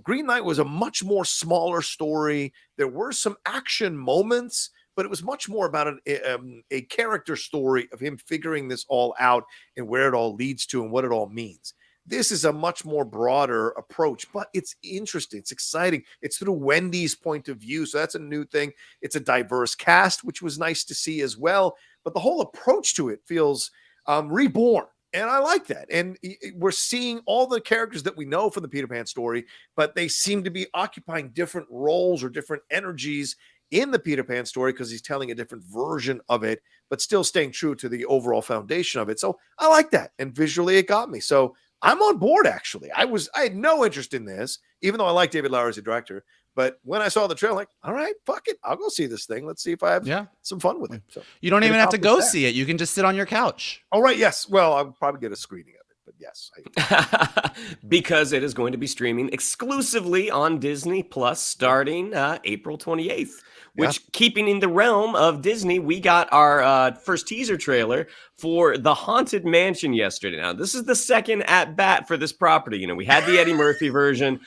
Green Knight was a much more smaller story. There were some action moments, but it was much more about a character story of him figuring this all out and where it all leads to and what it all means. This is a much more broader approach, but it's interesting. It's exciting. It's through Wendy's point of view. So that's a new thing. It's a diverse cast, which was nice to see as well. But the whole approach to it feels reborn. And I like that. And we're seeing all the characters that we know from the Peter Pan story, but they seem to be occupying different roles or different energies in the Peter Pan story because he's telling a different version of it, but still staying true to the overall foundation of it. So I like that. And visually it got me. So I'm on board, actually. I had no interest in this, even though I like David Lowery as a director. But when I saw the trailer, like, all right, fuck it. I'll go see this thing. Let's see if I have some fun with it. So you don't even have to go see it. You can just sit on your couch. All right. Yes. Well, I'll probably get a screening of it. But yes. Because it is going to be streaming exclusively on Disney Plus starting April 28th. Which, keeping in the realm of Disney, we got our first teaser trailer for The Haunted Mansion yesterday. Now, this is the second at bat for this property. We had the Eddie Murphy version.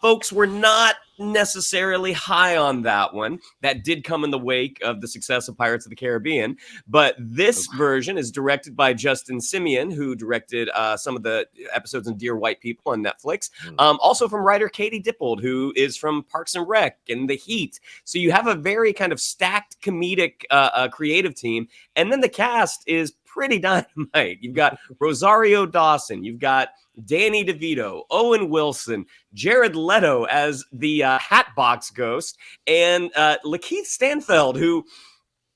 Folks were not necessarily high on that one. That did come in the wake of the success of Pirates of the Caribbean. But this version is directed by Justin Simien, who directed some of the episodes in Dear White People on Netflix. Also from writer Katie Dippold, who is from Parks and Rec and The Heat. So you have a very kind of stacked comedic creative team. And then the cast is pretty dynamite. You've got Rosario Dawson. You've got Danny DeVito, Owen Wilson, Jared Leto as the Hatbox Ghost, and Lakeith Stanfield, who,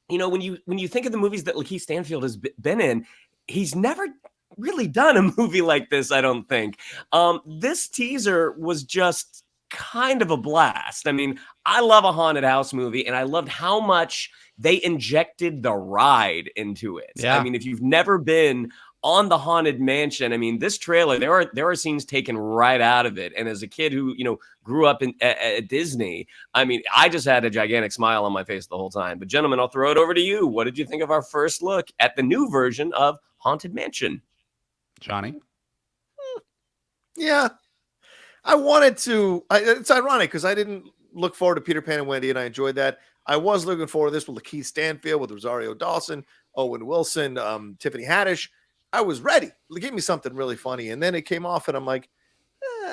when you think of the movies that Lakeith Stanfield has been in, he's never really done a movie like this, I don't think. This teaser was just kind of a blast. I mean, I love a haunted house movie, and I loved how much they injected the ride into it. Yeah. I mean, if you've never been on the Haunted Mansion, I mean, this trailer, there are scenes taken right out of it. And as a kid who, grew up at Disney, I mean, I just had a gigantic smile on my face the whole time. But gentlemen, I'll throw it over to you. What did you think of our first look at the new version of Haunted Mansion? Johnny? Yeah. I wanted to. It's ironic because I didn't look forward to Peter Pan and Wendy, and I enjoyed that. I was looking forward to this with Lakeith Stanfield, with Rosario Dawson, Owen Wilson, Tiffany Haddish. I was ready. Give me something really funny. And then it came off, and I'm like,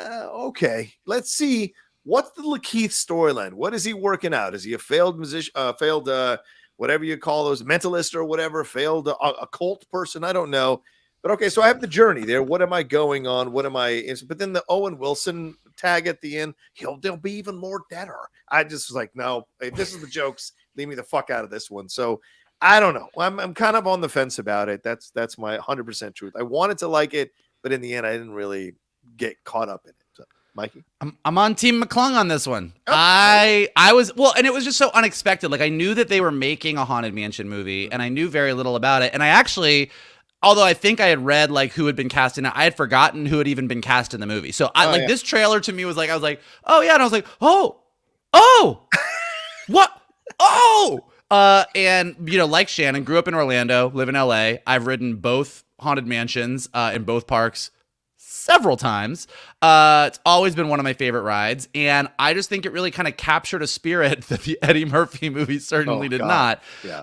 okay, let's see. What's the Lakeith storyline? What is he working out? Is he a failed musician, whatever you call those, mentalist or whatever, failed occult person? I don't know. But okay, so I have the journey there. What am I going on? What am I? But then the Owen Wilson tag at the end, there'll be even more deader. I just was like, no, if this is the jokes, leave me the fuck out of this one. So I don't know. I'm kind of on the fence about it. That's my 100% truth. I wanted to like it, but in the end, I didn't really get caught up in it. So, Mikey, I'm on Team McClung on this one. Oh. I was, well, and it was just so unexpected. Like, I knew that they were making a Haunted Mansion movie, and I knew very little about it. And I actually, although I think I had read like who had been cast in it, I had forgotten who had even been cast in the movie. So this trailer to me was like, I was like, oh yeah, and I was like, oh, what, oh. And like Shannon, grew up in Orlando, live in LA. I've ridden both Haunted Mansions in both parks several times. It's always been one of my favorite rides, and I just think it really kind of captured a spirit that the Eddie Murphy movie certainly did not. Yeah,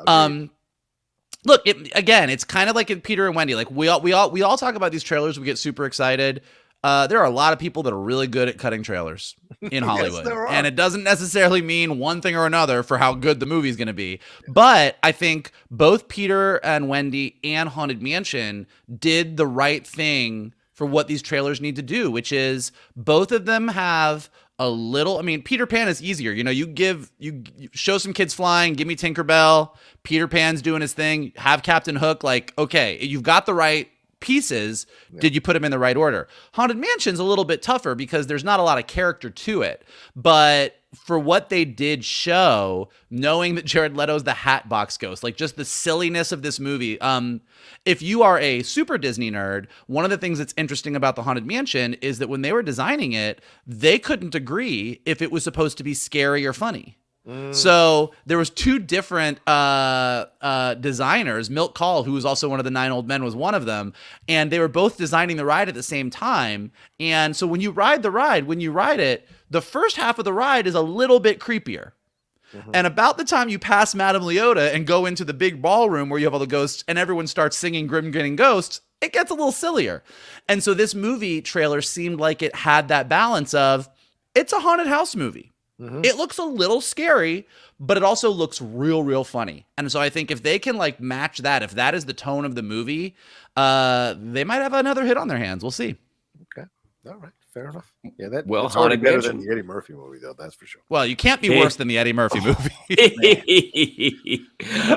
look, it's kind of like in Peter and Wendy. Like we all talk about these trailers. We get super excited. There are a lot of people that are really good at cutting trailers in Hollywood. Yes, there are. And it doesn't necessarily mean one thing or another for how good the movie is going to be. But I think both Peter and Wendy and Haunted Mansion did the right thing for what these trailers need to do, which is both of them have a little. I mean, Peter Pan is easier. You know, you show some kids flying, give me Tinkerbell, Peter Pan's doing his thing, have Captain Hook. Like, okay, you've got the right pieces. Yeah. Did you put them in the right order? Haunted Mansion's a little bit tougher because there's not a lot of character to it. But for what they did show, knowing that Jared Leto's the Hatbox Ghost, like just the silliness of this movie. If you are a super Disney nerd, one of the things that's interesting about the Haunted Mansion is that when they were designing it, they couldn't agree if it was supposed to be scary or funny. So there was two different designers. Milt Kahl, who was also one of the 9 Old Men, was one of them, and they were both designing the ride at the same time. And so when you ride it, the first half of the ride is a little bit creepier. And about the time you pass Madame Leota and go into the big ballroom where you have all the ghosts and everyone starts singing Grim Grinning Ghosts, it gets a little sillier. And so this movie trailer seemed like it had that balance of, it's a haunted house movie. It looks a little scary, but it also looks real, real funny. And so I think if they can like match that, if that is the tone of the movie, they might have another hit on their hands. We'll see. Okay. All right. Fair enough. Yeah, that's Haunted better Mansion than the Eddie Murphy movie, though. That's for sure. Well, you can't be worse than the Eddie Murphy movie.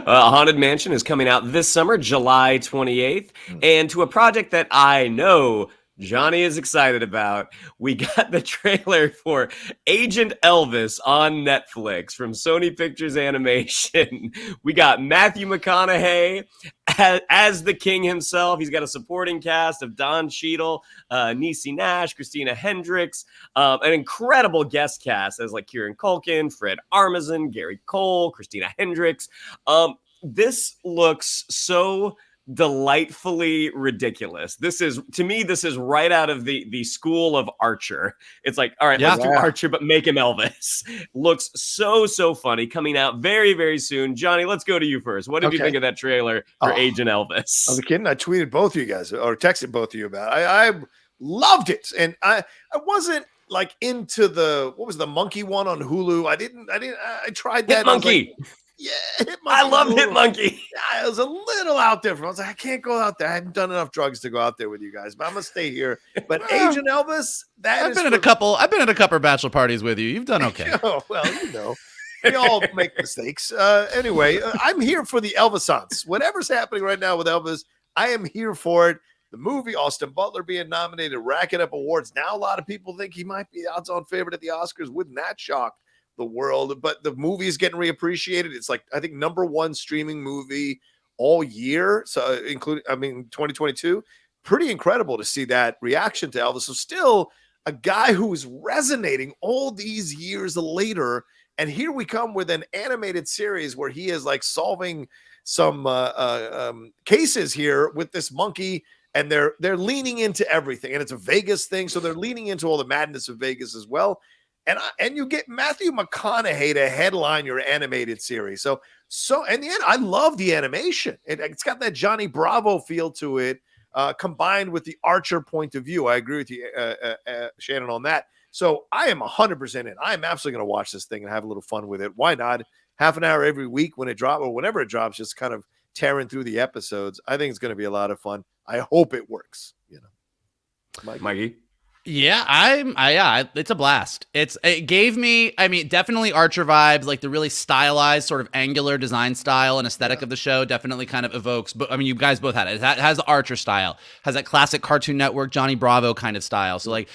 Haunted Mansion is coming out this summer, July 28th. And to a project that I know Johnny is excited about, we got the trailer for Agent Elvis on Netflix from Sony Pictures Animation. We got Matthew McConaughey as the king himself. He's got a supporting cast of Don Cheadle, Niecy Nash, Christina Hendricks, an incredible guest cast as like Kieran Culkin, Fred Armisen, Gary Cole, Christina Hendricks. This looks so delightfully ridiculous. This is right out of the school of Archer. It's like, all right, let's do Archer, but make him Elvis. Looks so funny. Coming out very, very soon. Johnny, let's go to you first. What did you think of that trailer for Agent Elvis? I was kidding. I tweeted both of you guys or texted both of you about it. I loved it. And I wasn't like into what was the monkey one on Hulu? I tried that. Hit Monkey. Yeah, Hit Monkey. I love Hit Monkey. Yeah, it was a little out there. I was like, I can't go out there. I haven't done enough drugs to go out there with you guys, but I'm gonna stay here. But Agent Elvis, I've been at a couple bachelor parties with you. You've done okay. Oh, well, you know, we all make mistakes. Anyway, I'm here for the Elvisance. Whatever's happening right now with Elvis, I am here for it. The movie, Austin Butler being nominated, racking up awards. Now a lot of people think he might be odds-on favorite at the Oscars. Wouldn't that shock the world? But the movie is getting reappreciated. It's like, I think, #1 streaming movie all year. So including, 2022, pretty incredible to see that reaction to Elvis. So still a guy who is resonating all these years later. And here we come with an animated series where he is like solving some cases here with this monkey, and they're leaning into everything. And it's a Vegas thing. So they're leaning into all the madness of Vegas as well. And you get Matthew McConaughey to headline your animated series. So in the end, I love the animation. It's got that Johnny Bravo feel to it, combined with the Archer point of view. I agree with you, Shannon, on that. So I am 100% in. I am absolutely going to watch this thing and have a little fun with it. Why not? Half an hour every week when it drops, or whenever it drops, just kind of tearing through the episodes. I think it's going to be a lot of fun. I hope it works. You know, Mikey. Yeah, it's a blast. It gave me, definitely Archer vibes, like the really stylized sort of angular design style and aesthetic of the show definitely kind of evokes, but you guys both had it. It has the Archer style, has that classic Cartoon Network, Johnny Bravo kind of style. So like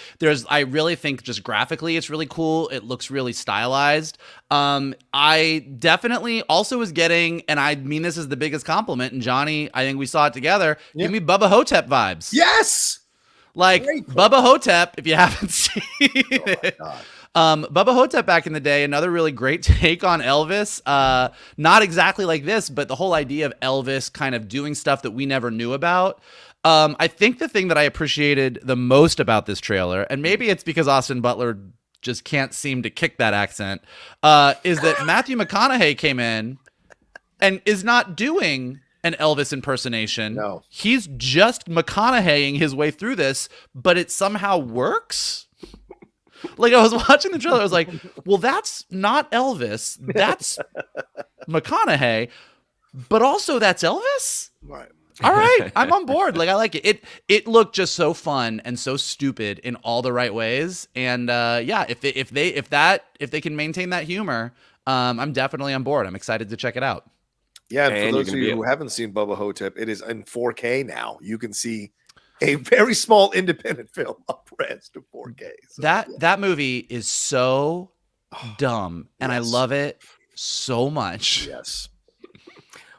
I really think just graphically, it's really cool. It looks really stylized. I definitely also was getting, and I mean this is the biggest compliment, and Johnny, I think we saw it together, give me Bubba Hotep vibes. Yes! Like Bubba Hotep, if you haven't seen it. Bubba Hotep back in the day, another really great take on Elvis. Not exactly like this, but the whole idea of Elvis kind of doing stuff that we never knew about. I think the thing that I appreciated the most about this trailer, and maybe it's because Austin Butler just can't seem to kick that accent, is that Matthew McConaughey came in and is not doing an Elvis impersonation. No. He's just McConaugheying his way through this, but it somehow works. Like, I was watching the trailer, I was like, well, that's not Elvis. That's McConaughey, but also that's Elvis? Right. All right, I'm on board. Like I like it. It looked just so fun and so stupid in all the right ways. And yeah, if they can maintain that humor, I'm definitely on board. I'm excited to check it out. Yeah, and for And those of you who haven't seen Bubba Hotep, it is in 4K now. You can see a very small independent film up-res to 4K. So, That movie is so dumb, and I love it so much. Yes.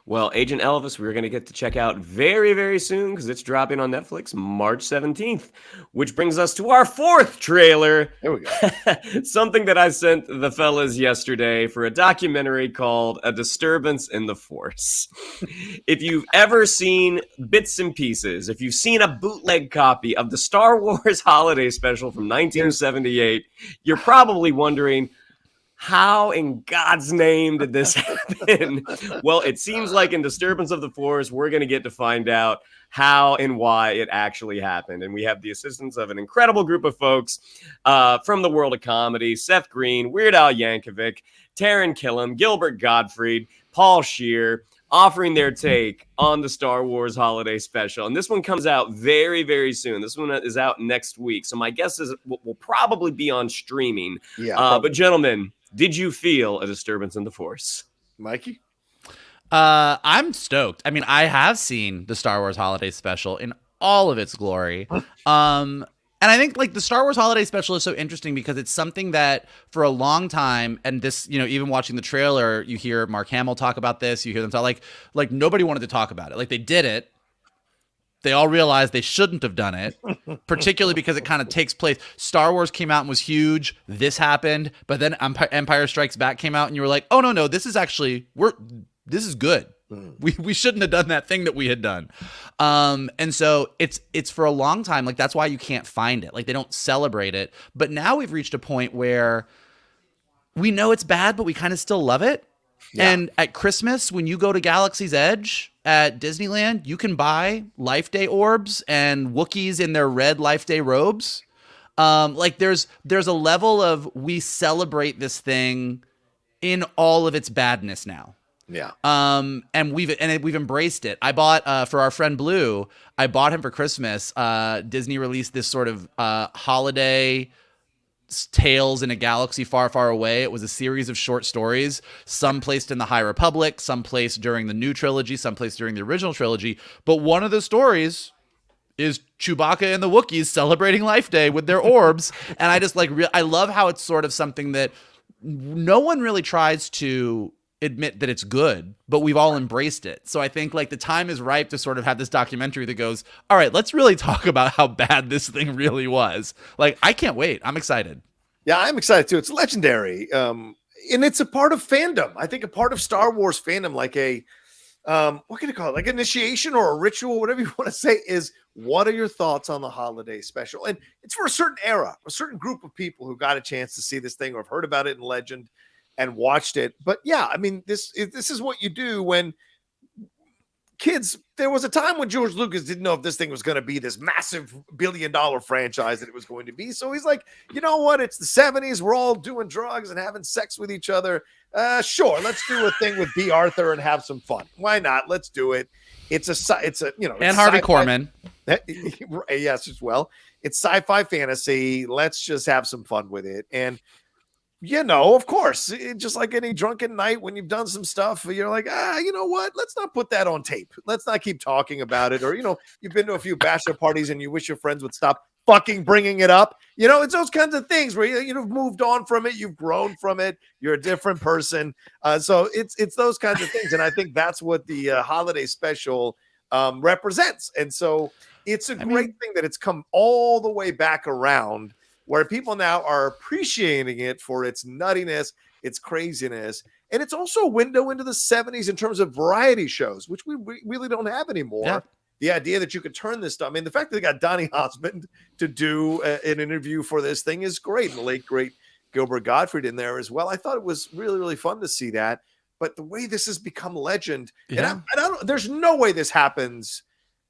Well, Agent Elvis, we're going to get to check out very, very soon because it's dropping on Netflix March 17th, which brings us to our fourth trailer. There we go. Something that I sent the fellas yesterday for a documentary called A Disturbance in the Force. If you've ever seen bits and pieces, if you've seen a bootleg copy of the Star Wars Holiday Special from 1978, you're probably wondering, how in God's name did this happen? Well, it seems like in Disturbance of the Force, we're going to get to find out how and why it actually happened. And we have the assistance of an incredible group of folks from the world of comedy: Seth Green, Weird Al Yankovic, Taron Killam, Gilbert Gottfried, Paul Scheer, offering their take on the Star Wars Holiday Special. And this one comes out very, very soon. This one is out next week. So my guess is it will probably be on streaming. Yeah. But gentlemen, did you feel a disturbance in the Force? Mikey? I'm stoked. I mean, I have seen the Star Wars Holiday Special in all of its glory. And I think like the Star Wars Holiday Special is so interesting because it's something that for a long time, and this, you know, even watching the trailer, you hear Mark Hamill talk about this, you hear them talk like nobody wanted to talk about it. Like they did it. They all realized they shouldn't have done it, particularly because it kind of takes place. Star Wars came out and was huge. This happened, but then Empire Strikes Back came out and you were like, oh no, this is actually, this is good. We shouldn't have done that thing that we had done. And so it's for a long time, like that's why you can't find it. Like they don't celebrate it. But now we've reached a point where we know it's bad, but we kind of still love it. Yeah. And at Christmas, when you go to Galaxy's Edge at Disneyland, you can buy Life Day orbs and Wookiees in their red Life Day robes. Like there's a level of we celebrate this thing in all of its badness now. Yeah. And we've embraced it. I bought for our friend Blue, I bought him for Christmas. Disney released this sort of holiday Tales in a Galaxy Far, Far Away. It was a series of short stories, some placed in the High Republic, some placed during the new trilogy, some placed during the original trilogy. But one of the stories is Chewbacca and the Wookiees celebrating Life Day with their orbs. And I just I love how it's sort of something that no one really tries to admit that it's good, but we've all embraced it. So I think like the time is ripe to sort of have this documentary that goes, all right, let's really talk about how bad this thing really was. Like, I can't wait. I'm excited. Yeah, I'm excited too. It's legendary. And it's a part of fandom. I think a part of Star Wars fandom, like a, what can you call it? Like initiation or a ritual, whatever you want to say, is what are your thoughts on the holiday special? And it's for a certain era, a certain group of people who got a chance to see this thing or have heard about it in legend and watched it. But yeah, I mean, this is what you do when kids, there was a time when George Lucas didn't know if this thing was going to be this massive billion-dollar franchise that it was going to be. So he's like, you know what? It's the 70s. We're all doing drugs and having sex with each other. Sure. Let's do a thing with B. Arthur and have some fun. Why not? Let's do it. It's a, you know, and Harvey Korman. Yes, as well. It's sci-fi fantasy. Let's just have some fun with it. And you know, of course, just like any drunken night when you've done some stuff, you're like, you know what? Let's not put that on tape. Let's not keep talking about it. Or, you know, you've been to a few bachelor parties and you wish your friends would stop fucking bringing it up. You know, it's those kinds of things where you've moved on from it. You've grown from it. You're a different person. So it's those kinds of things. And I think that's what the holiday special represents. And so it's a great thing that it's come all the way back around, where people now are appreciating it for its nuttiness, its craziness. And it's also a window into the 70s in terms of variety shows, which we really don't have anymore. Yeah. The idea that you could turn this stuff. I mean, the fact that they got Donny Osmond to do an interview for this thing is great. And the late, great Gilbert Gottfried in there as well. I thought it was really, really fun to see that. But the way this has become legend, and I don't, there's no way this happens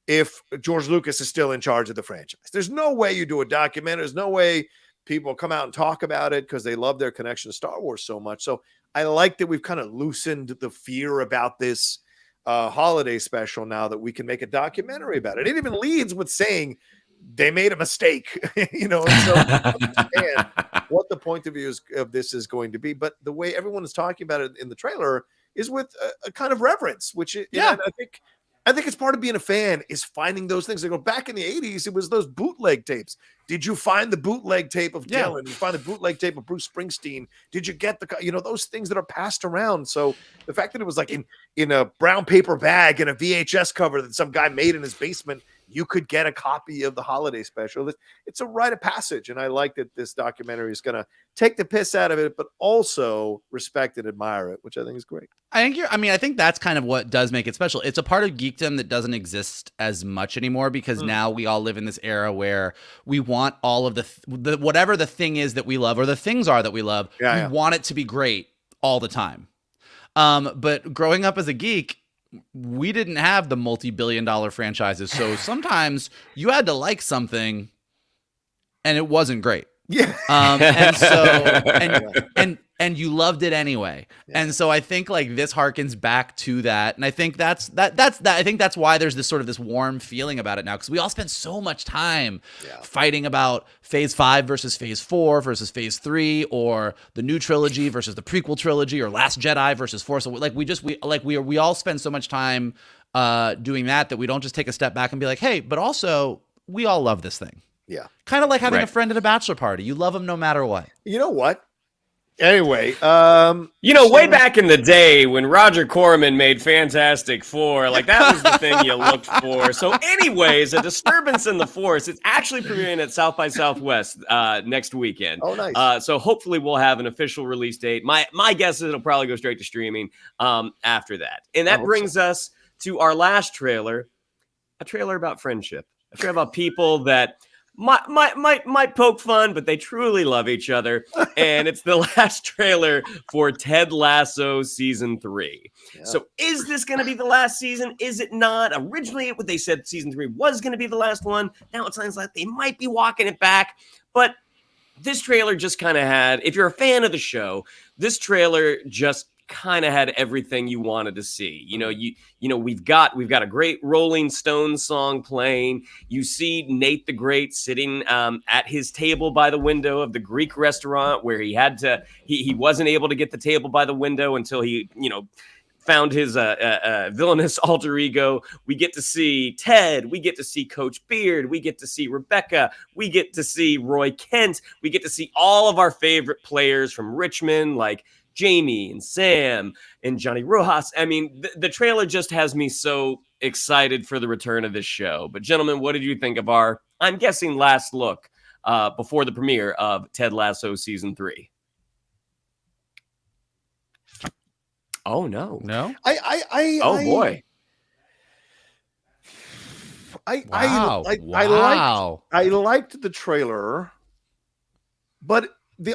if George Lucas is still in charge of the franchise. There's no way you do a documentary. There's no way people come out and talk about it because they love their connection to Star Wars so much. So I like that we've kind of loosened the fear about this. holiday special now that we can make a documentary about it. It even leads with saying they made a mistake, and so understand what the point of view of this is going to be. But the way everyone is talking about it in the trailer is with a kind of reverence, which I think it's part of being a fan is finding those things. They go back in the 80s, it was those bootleg tapes. Did you find the bootleg tape of Dylan? Did you find the bootleg tape of Bruce Springsteen? Did you get those things that are passed around? So the fact that it was like in a brown paper bag and a VHS cover that some guy made in his basement, you could get a copy of the holiday special. It's a rite of passage. And I like that this documentary is going to take the piss out of it, but also respect and admire it, which I think is great. I think that's kind of what does make it special. It's a part of geekdom that doesn't exist as much anymore because now we all live in this era where we want all of the whatever the thing is that we love or the things are that we love. We want it to be great all the time. But growing up as a geek, we didn't have the multi-billion-dollar franchises. So sometimes you had to like something and it wasn't great. Yeah. And you loved it anyway. Yeah. And so I think like this harkens back to that. And I think that's I think that's why there's this sort of this warm feeling about it now. Cause we all spend so much time fighting about phase 5 versus phase 4 versus phase 3 or the new trilogy versus the prequel trilogy or Last Jedi versus Force. Like we all spend so much time doing that we don't just take a step back and be like, hey, but also we all love this thing. Yeah. Kind of like having a friend at a bachelor party. You love them no matter what. You know what? Anyway, way back in the day when Roger Corman made Fantastic Four, like that was the thing you looked for. So anyways, A Disturbance in the Force, it's actually premiering at South by Southwest next weekend. Oh, nice. So hopefully we'll have an official release date. My guess is it'll probably go straight to streaming after that. And that brings us to our last trailer, a trailer about friendship, a trailer about people that might poke fun, but they truly love each other. And it's the last trailer for Ted Lasso season 3. Yeah. So is this going to be the last season? Is it not? Originally, what they said season 3 was going to be the last one. Now it sounds like they might be walking it back. But this trailer just kind of had, if you're a fan of the show, this trailer just kind of had everything you wanted to see. We've got a great Rolling Stones song playing. You see Nate the Great sitting at his table by the window of the Greek restaurant where he wasn't able to get the table by the window until he found his villainous alter ego. We get to see Ted. We get to see Coach Beard. We get to see Rebecca. We get to see Roy Kent. We get to see all of our favorite players from Richmond, like Jamie and Sam and Johnny Rojas. I mean, the trailer just has me so excited for the return of this show. But gentlemen, what did you think of our, I'm guessing, last look before the premiere of Ted Lasso season 3? Oh no. Boy. I liked the trailer, but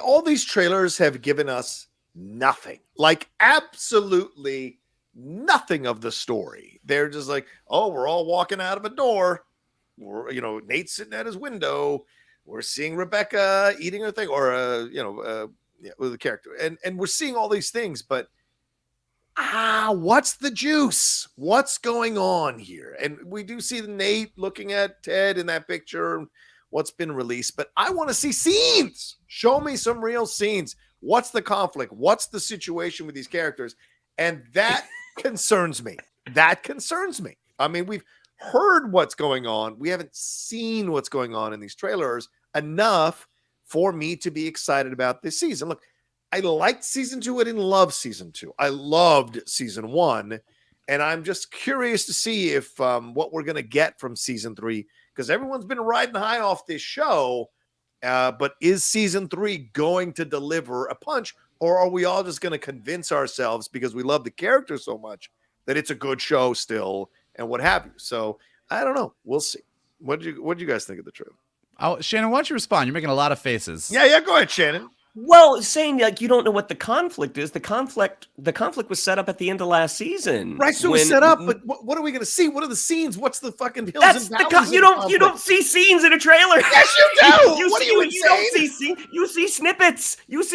all these trailers have given us nothing, like absolutely nothing of the story. They're just like, oh, we're all walking out of a door. Nate's sitting at his window. We're seeing Rebecca eating her thing, or with the character, and we're seeing all these things, but what's the juice? What's going on here? And we do see Nate looking at Ted in that picture, what's been released, but I want to see scenes. Show me some real scenes. What's the conflict? What's the situation with these characters? And that concerns me. I mean, we've heard what's going on. We haven't seen what's going on in these trailers enough for me to be excited about this season. Look, I liked season 2. I didn't love season 2. I loved season 1. And I'm just curious to see if what we're going to get from season 3, because everyone's been riding high off this show. But is season 3 going to deliver a punch, or are we all just going to convince ourselves because we love the character so much that it's a good show still and what have you? So I don't know. We'll see. What did you guys think of the trailer? Oh, Shannon, why don't you respond? You're making a lot of faces. Yeah. Go ahead, Shannon. Well, saying like you don't know what the conflict is. The conflict was set up at the end of last season. Right, so it's set up, but what are we going to see? What are the scenes? What's the fucking hills That's and valleys? you don't see scenes in a trailer. Yes, you do. you What see, are you you don't insane? see scenes. You see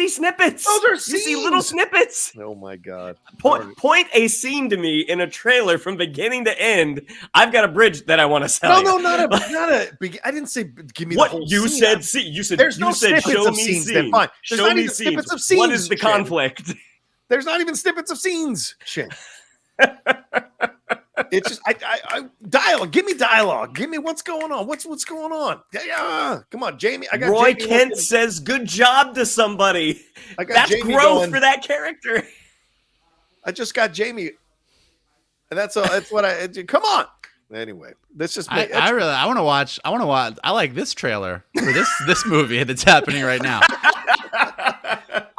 snippets. Those are You see little scenes. snippets. Oh my god! Point a scene to me in a trailer from beginning to end. I've got a bridge that I want to sell. No, not a. I didn't say give me what the whole you scene. said. See, you said There's you no said snippets show of me scenes. scenes. Then fine. There's Show not me even scenes. snippets of scenes. What is the Shane. conflict? There's not even snippets of scenes. Shit. It's just I dialogue. Give me dialogue. Give me what's going on. What's going on? Yeah, come on, Jamie. I got Roy Jamie Kent looking. says good job to somebody. I got That's Jamie growth going. for that character. I just got Jamie, and that's what I. Come on. Anyway, this just. I want to watch. I like this trailer for this movie that's happening right now.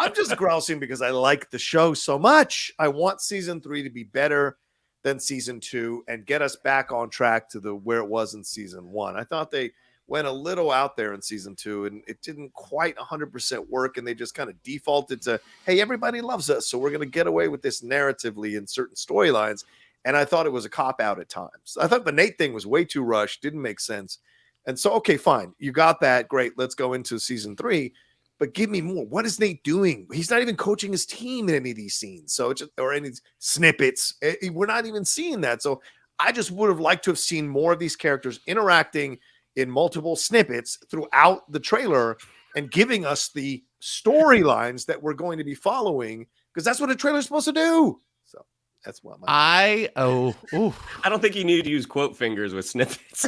I'm just grousing because I like the show so much. I want season 3 to be better than season 2 and get us back on track to where it was in season 1. I thought they went a little out there in season 2 and it didn't quite 100% work. And they just kind of defaulted to, hey, everybody loves us, so we're going to get away with this narratively in certain storylines. And I thought it was a cop out at times. I thought the Nate thing was way too rushed, didn't make sense. And so, okay, fine. You got that. Great. Let's go into season 3. But give me more. What is Nate doing? He's not even coaching his team in any of these scenes. So or any snippets. We're not even seeing that. So I just would have liked to have seen more of these characters interacting in multiple snippets throughout the trailer and giving us the storylines that we're going to be following, because that's what a trailer is supposed to do. So that's what I don't think you need to use quote fingers with snippets.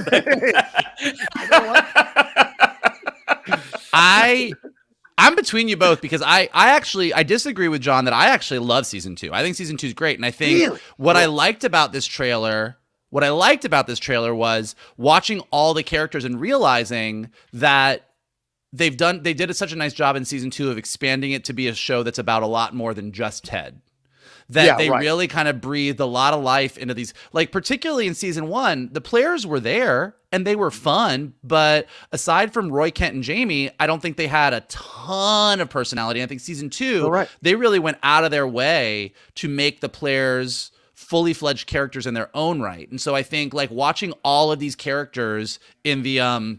I'm between you both because I disagree with John that I actually love season 2. I think season 2 is great, and I think what I liked about this trailer was watching all the characters and realizing that they did such a nice job in season 2 of expanding it to be a show that's about a lot more than just Ted. Really kind of breathed a lot of life into these, like particularly in season 1, the players were there and they were fun, but aside from Roy Kent and Jamie, I don't think they had a ton of personality. I think season 2, they really went out of their way to make the players fully fledged characters in their own right. And so I think like watching all of these characters in the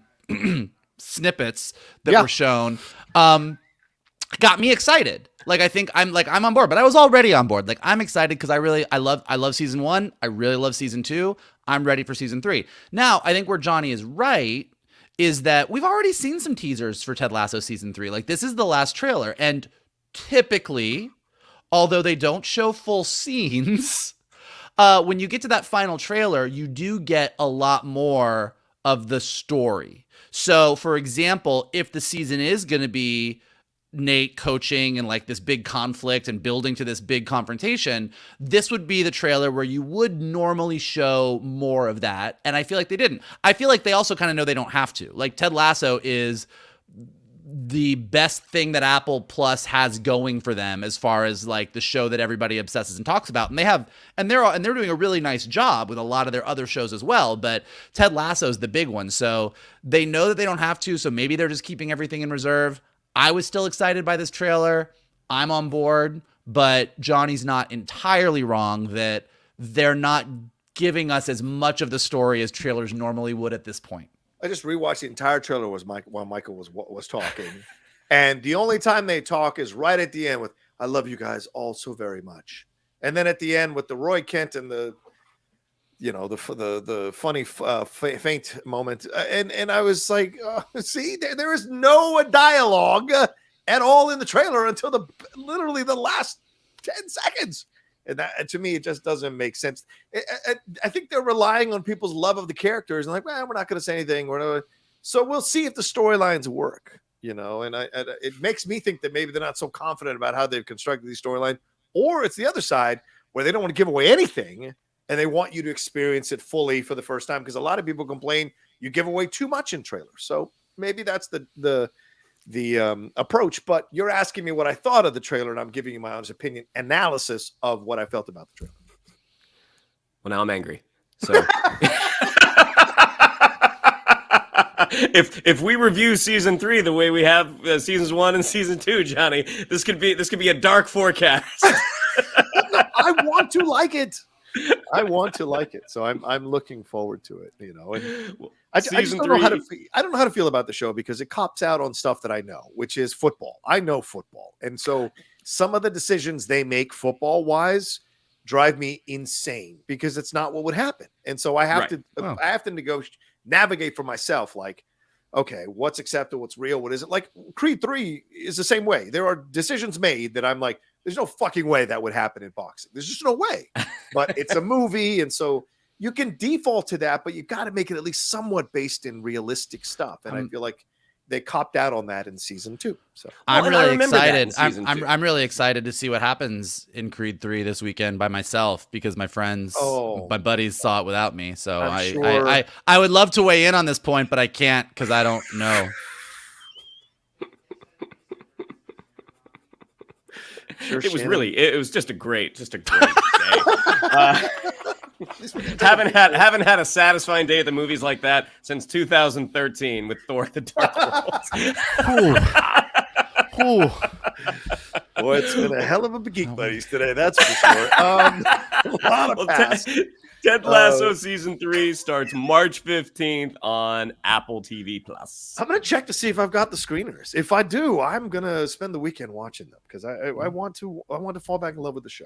snippets that were shown got me excited. Like I think I'm on board, but I was already on board. Like I'm excited because I love season 1. I really love season 2. I'm ready for season 3. Now, I think where Johnny is right is that we've already seen some teasers for Ted Lasso season 3. Like this is the last trailer, and typically, although they don't show full scenes, when you get to that final trailer, you do get a lot more of the story. So, for example, if the season is going to be Nate coaching and like this big conflict and building to this big confrontation, this would be the trailer where you would normally show more of that. And I feel like they didn't. I feel like they also kind of know they don't have to. Like Ted Lasso is the best thing that Apple Plus has going for them as far as like the show that everybody obsesses and talks about. And they're doing a really nice job with a lot of their other shows as well, but Ted Lasso is the big one. So they know that they don't have to, so maybe they're just keeping everything in reserve. I was still excited by this trailer. I'm on board, but Johnny's not entirely wrong that they're not giving us as much of the story as trailers normally would at this point. I just rewatched the entire trailer while Michael was talking. And the only time they talk is right at the end with, I love you guys all so very much. And then at the end with the Roy Kent and the funny faint moment. And I was like, see, there is no dialogue at all in the trailer until literally the last 10 seconds. And that, to me, it just doesn't make sense. I think they're relying on people's love of the characters and like, well, we're not going to say anything. So we'll see if the storylines work, and it makes me think that maybe they're not so confident about how they've constructed these storylines, or it's the other side where they don't want to give away anything and they want you to experience it fully for the first time, because a lot of people complain you give away too much in trailers. So maybe that's the approach. But you're asking me what I thought of the trailer, and I'm giving you my honest opinion analysis of what I felt about the trailer. Well, now I'm angry. So If we review season 3 the way we have seasons 1 and season 2, Johnny, this could be a dark forecast. No, I want to like it. I want to like it, so I'm looking forward to it. And I just don't know how to. I don't know how to feel about the show because it cops out on stuff that I know, which is football. I know football, and so some of the decisions they make football wise drive me insane because it's not what would happen, and so I have to. Oh. I have to navigate for myself. Like, okay, what's acceptable? What's real? What isn't? Like Creed 3 is the same way. There are decisions made that I'm like, there's no fucking way that would happen in boxing. There's just no way. But it's a movie, and so you can default to that, but you got to make it at least somewhat based in realistic stuff. And I feel like they copped out on that in season 2. So I'm really excited. I'm really excited to see what happens in Creed 3 this weekend by myself because my friends, my buddies saw it without me. So I would love to weigh in on this point, but I can't because I don't know. Sure, it was just a great day. Haven't had a satisfying day at the movies like that since 2013 with Thor: The Dark World. Boy, it's been a hell of a Geek Buddies today, that's for sure. A lot of pass. Ted Lasso season 3 starts March 15th on Apple TV+. I'm gonna check to see if I've got the screeners. If I do, I'm gonna spend the weekend watching them because I want to fall back in love with the show.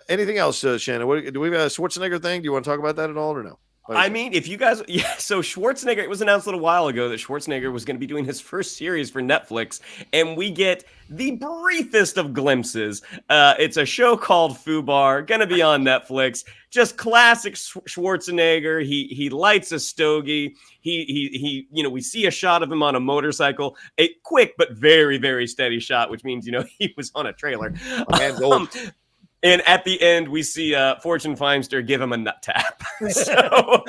Anything else, Shannon? Do we have a Schwarzenegger thing? Do you want to talk about that at all or no? I mean, if you guys, so Schwarzenegger, it was announced a little while ago that Schwarzenegger was going to be doing his first series for Netflix, and we get the briefest of glimpses. It's a show called Fubar, going to be on Netflix. Just classic Schwarzenegger. He lights a stogie. He we see a shot of him on a motorcycle, a quick but very, very steady shot, which means, he was on a trailer. And at the end, we see Fortune Feimster give him a nut tap. So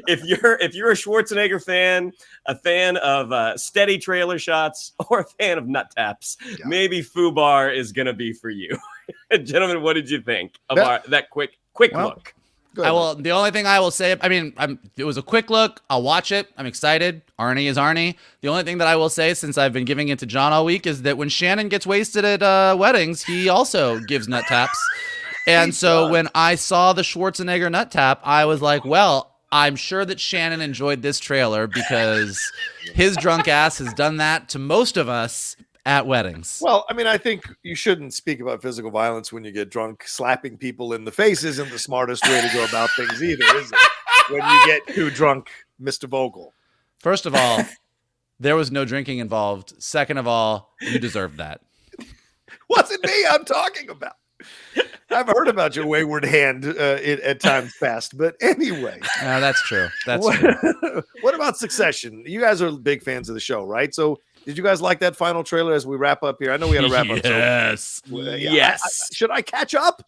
if you're a Schwarzenegger fan, a fan of steady trailer shots, or a fan of nut taps, maybe Fubar is going to be for you. Gentlemen, what did you think of that quick look? The only thing I will say, it was a quick look. I'll watch it. I'm excited. Arnie is Arnie. The only thing that I will say, since I've been giving it to John all week, is that when Shannon gets wasted at weddings, he also gives nut taps. And so when I saw the Schwarzenegger nut tap, I was like, well, I'm sure that Shannon enjoyed this trailer because his drunk ass has done that to most of us at weddings. Well, I think you shouldn't speak about physical violence when you get drunk. Slapping people in the face isn't the smartest way to go about things either, is it? When you get too drunk, Mr. Vogel. First of all, there was no drinking involved. Second of all, you deserved that. Wasn't me I'm talking about. I've heard about your wayward hand at times past, but anyway. That's true. That's true. What about Succession? You guys are big fans of the show, right? So did you guys like that final trailer as we wrap up here? I know we had to wrap up. Yes. Yes. Should I catch up?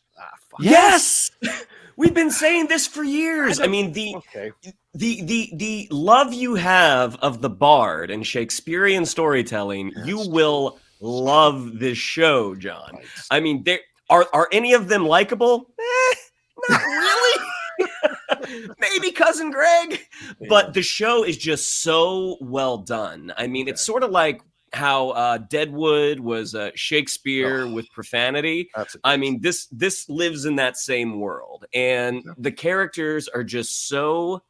Yes. We've been saying this for years. The love you have of the Bard and Shakespearean storytelling, you will love this show, John. Right. Are any of them likable? Not really. Maybe Cousin Greg, but the show is just so well done. It's sort of like how Deadwood was Shakespeare with profanity. This lives in that same world, and the characters are just so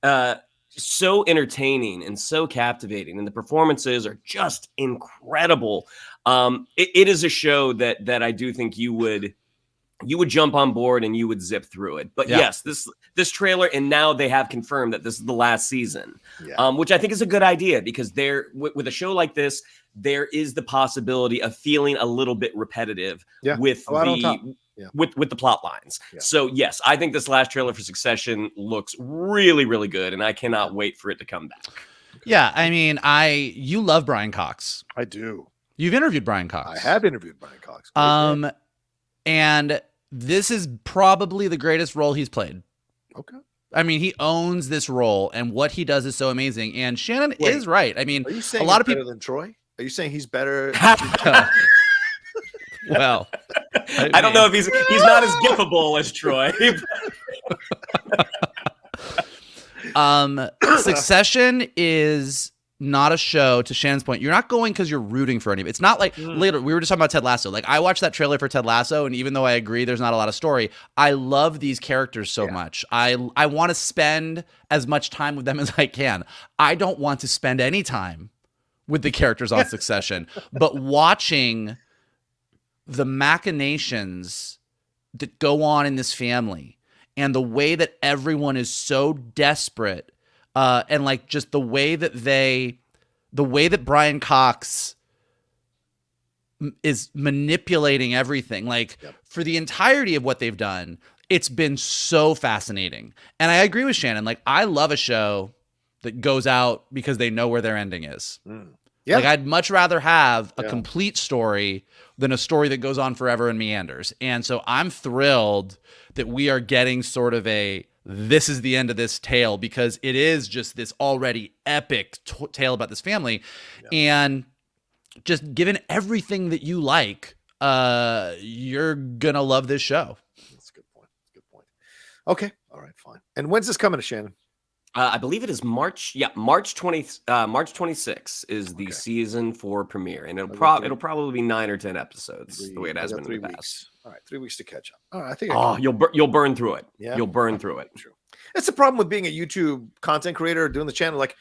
entertaining and so captivating, and the performances are just incredible. It is a show that I do think you would jump on board and you would zip through it. But yes, this trailer, and now they have confirmed that this is the last season, which I think is a good idea because with a show like this, there is the possibility of feeling a little bit repetitive with the plot lines. Yeah. So yes, I think this last trailer for Succession looks really, really good, and I cannot wait for it to come back. Yeah, you love Brian Cox. I do. You've interviewed Brian Cox. I have interviewed Brian Cox. And this is probably the greatest role he's played. Okay. He owns this role, and what he does is so amazing. And Shannon is right. Are you saying a lot of people better than Troy? Are you saying he's better? Well, I don't know if he's not as giftable as Troy. Succession is not a show, to Shannon's point. You're not going because you're rooting for anybody. It's not like later, we were just talking about Ted Lasso. Like, I watched that trailer for Ted Lasso, and even though I agree there's not a lot of story, I love these characters so much. I want to spend as much time with them as I can. I don't want to spend any time with the characters on Succession, but watching the machinations that go on in this family and the way that everyone is so desperate, and like just the way that Brian Cox is manipulating everything, like for the entirety of what they've done, it's been so fascinating. And I agree with Shannon. Like, I love a show that goes out because they know where their ending is. Yeah. Like, I'd much rather have a complete story than a story that goes on forever and meanders. And so I'm thrilled that we are getting sort of this is the end of this tale, because it is just this already epic tale about this family. And just given everything that you like, you're going to love this show. That's a good point. Okay. All right, fine. And when's this coming to Shannon? I believe it is March. Yeah, March 26th is the season 4 premiere, and it'll probably be 9 or 10 episodes, the way it has been in the past. All right, 3 weeks to catch up. All right, I think. You'll burn through it. Yeah, you'll burn through it. True. That's the problem with being a YouTube content creator, doing the channel. Like,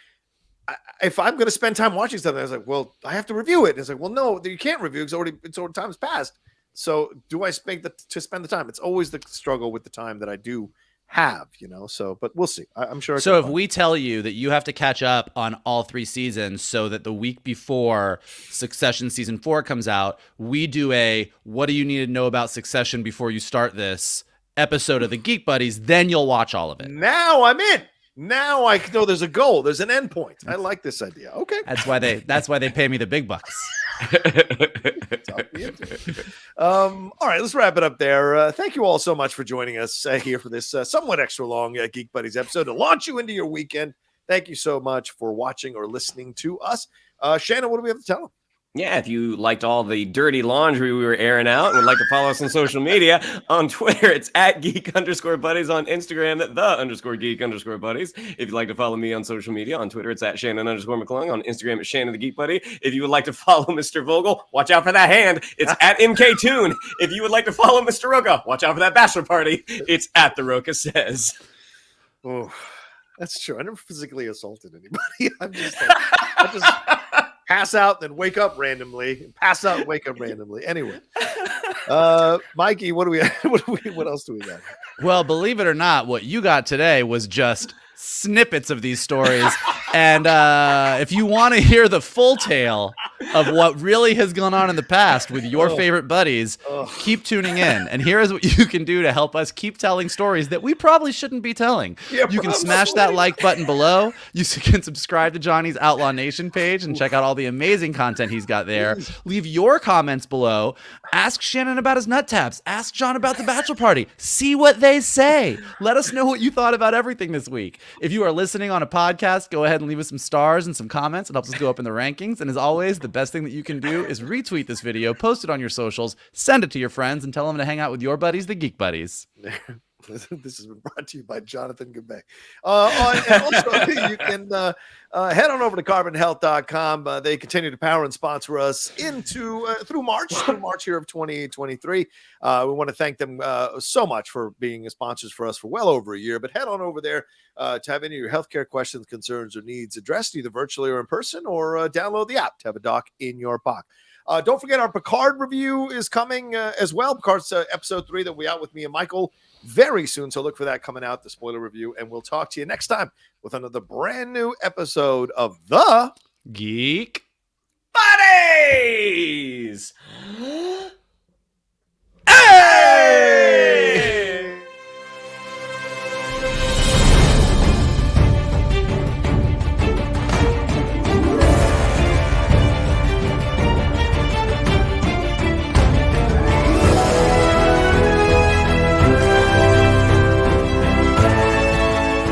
if I'm going to spend time watching something, I was like, well, I have to review it. And it's like, well, no, you can't review because it's already time's passed. So, do I spend the time? It's always the struggle with the time that I do have, so, but we'll see. I'm sure. So if we tell you that you have to catch up on all 3 seasons so that the week before Succession season 4 comes out, we do what do you need to know about Succession before you start this episode of the Geek Buddies, then you'll watch all of it. Now I'm in. Now I know there's a goal. There's an end point. I like this idea. Okay. That's why they pay me the big bucks. All right, let's wrap it up there. Thank you all so much for joining us here for this somewhat extra long Geek Buddies episode to launch you into your weekend. Thank you so much for watching or listening to us. Shannon, what do we have to tell them? Yeah, if you liked all the dirty laundry we were airing out and would like to follow us on social media, on Twitter, it's at geek_buddies, on Instagram, at _geek_buddies. If you'd like to follow me on social media, on Twitter, it's at Shannon_McClung, on Instagram, it's Shannon the Geek Buddy. If you would like to follow Mr. Vogel, watch out for that hand. It's at MKToon. If you would like to follow Mr. Rocha, watch out for that bachelor party. It's at The Rocha Says. Oh, that's true. I never physically assaulted anybody. I just pass out, then wake up randomly. Pass out, and wake up randomly. Anyway, Mikey, what else do we got? Well, believe it or not, what you got today was just snippets of these stories. And if you want to hear the full tale of what really has gone on in the past with your favorite buddies, keep tuning in. And here is what you can do to help us keep telling stories that we probably shouldn't be telling. Yeah, you can smash that like button below. You can subscribe to Johnny's Outlaw Nation page and check out all the amazing content he's got there. Leave your comments below. Ask Shannon about his nut taps. Ask John about the bachelor party. See what they say. Let us know what you thought about everything this week. If you are listening on a podcast, go ahead and leave us some stars and some comments. It helps us go up in the rankings. And as always, the best thing that you can do is retweet this video, post it on your socials, send it to your friends, and tell them to hang out with your buddies, the Geek Buddies. This has been brought to you by Jonathan Gabay. And also, you can head on over to carbonhealth.com. They continue to power and sponsor us through March here of 2023. We want to thank them so much for being sponsors for us for well over a year. But head on over there to have any of your healthcare questions, concerns, or needs addressed either virtually or in person, or download the app to have a doc in your pocket. Don't forget our Picard review is coming as well. Picard's episode 3 that we out with me and Michael very soon. So look for that coming out, the spoiler review. And we'll talk to you next time with another brand new episode of the Geek Buddies.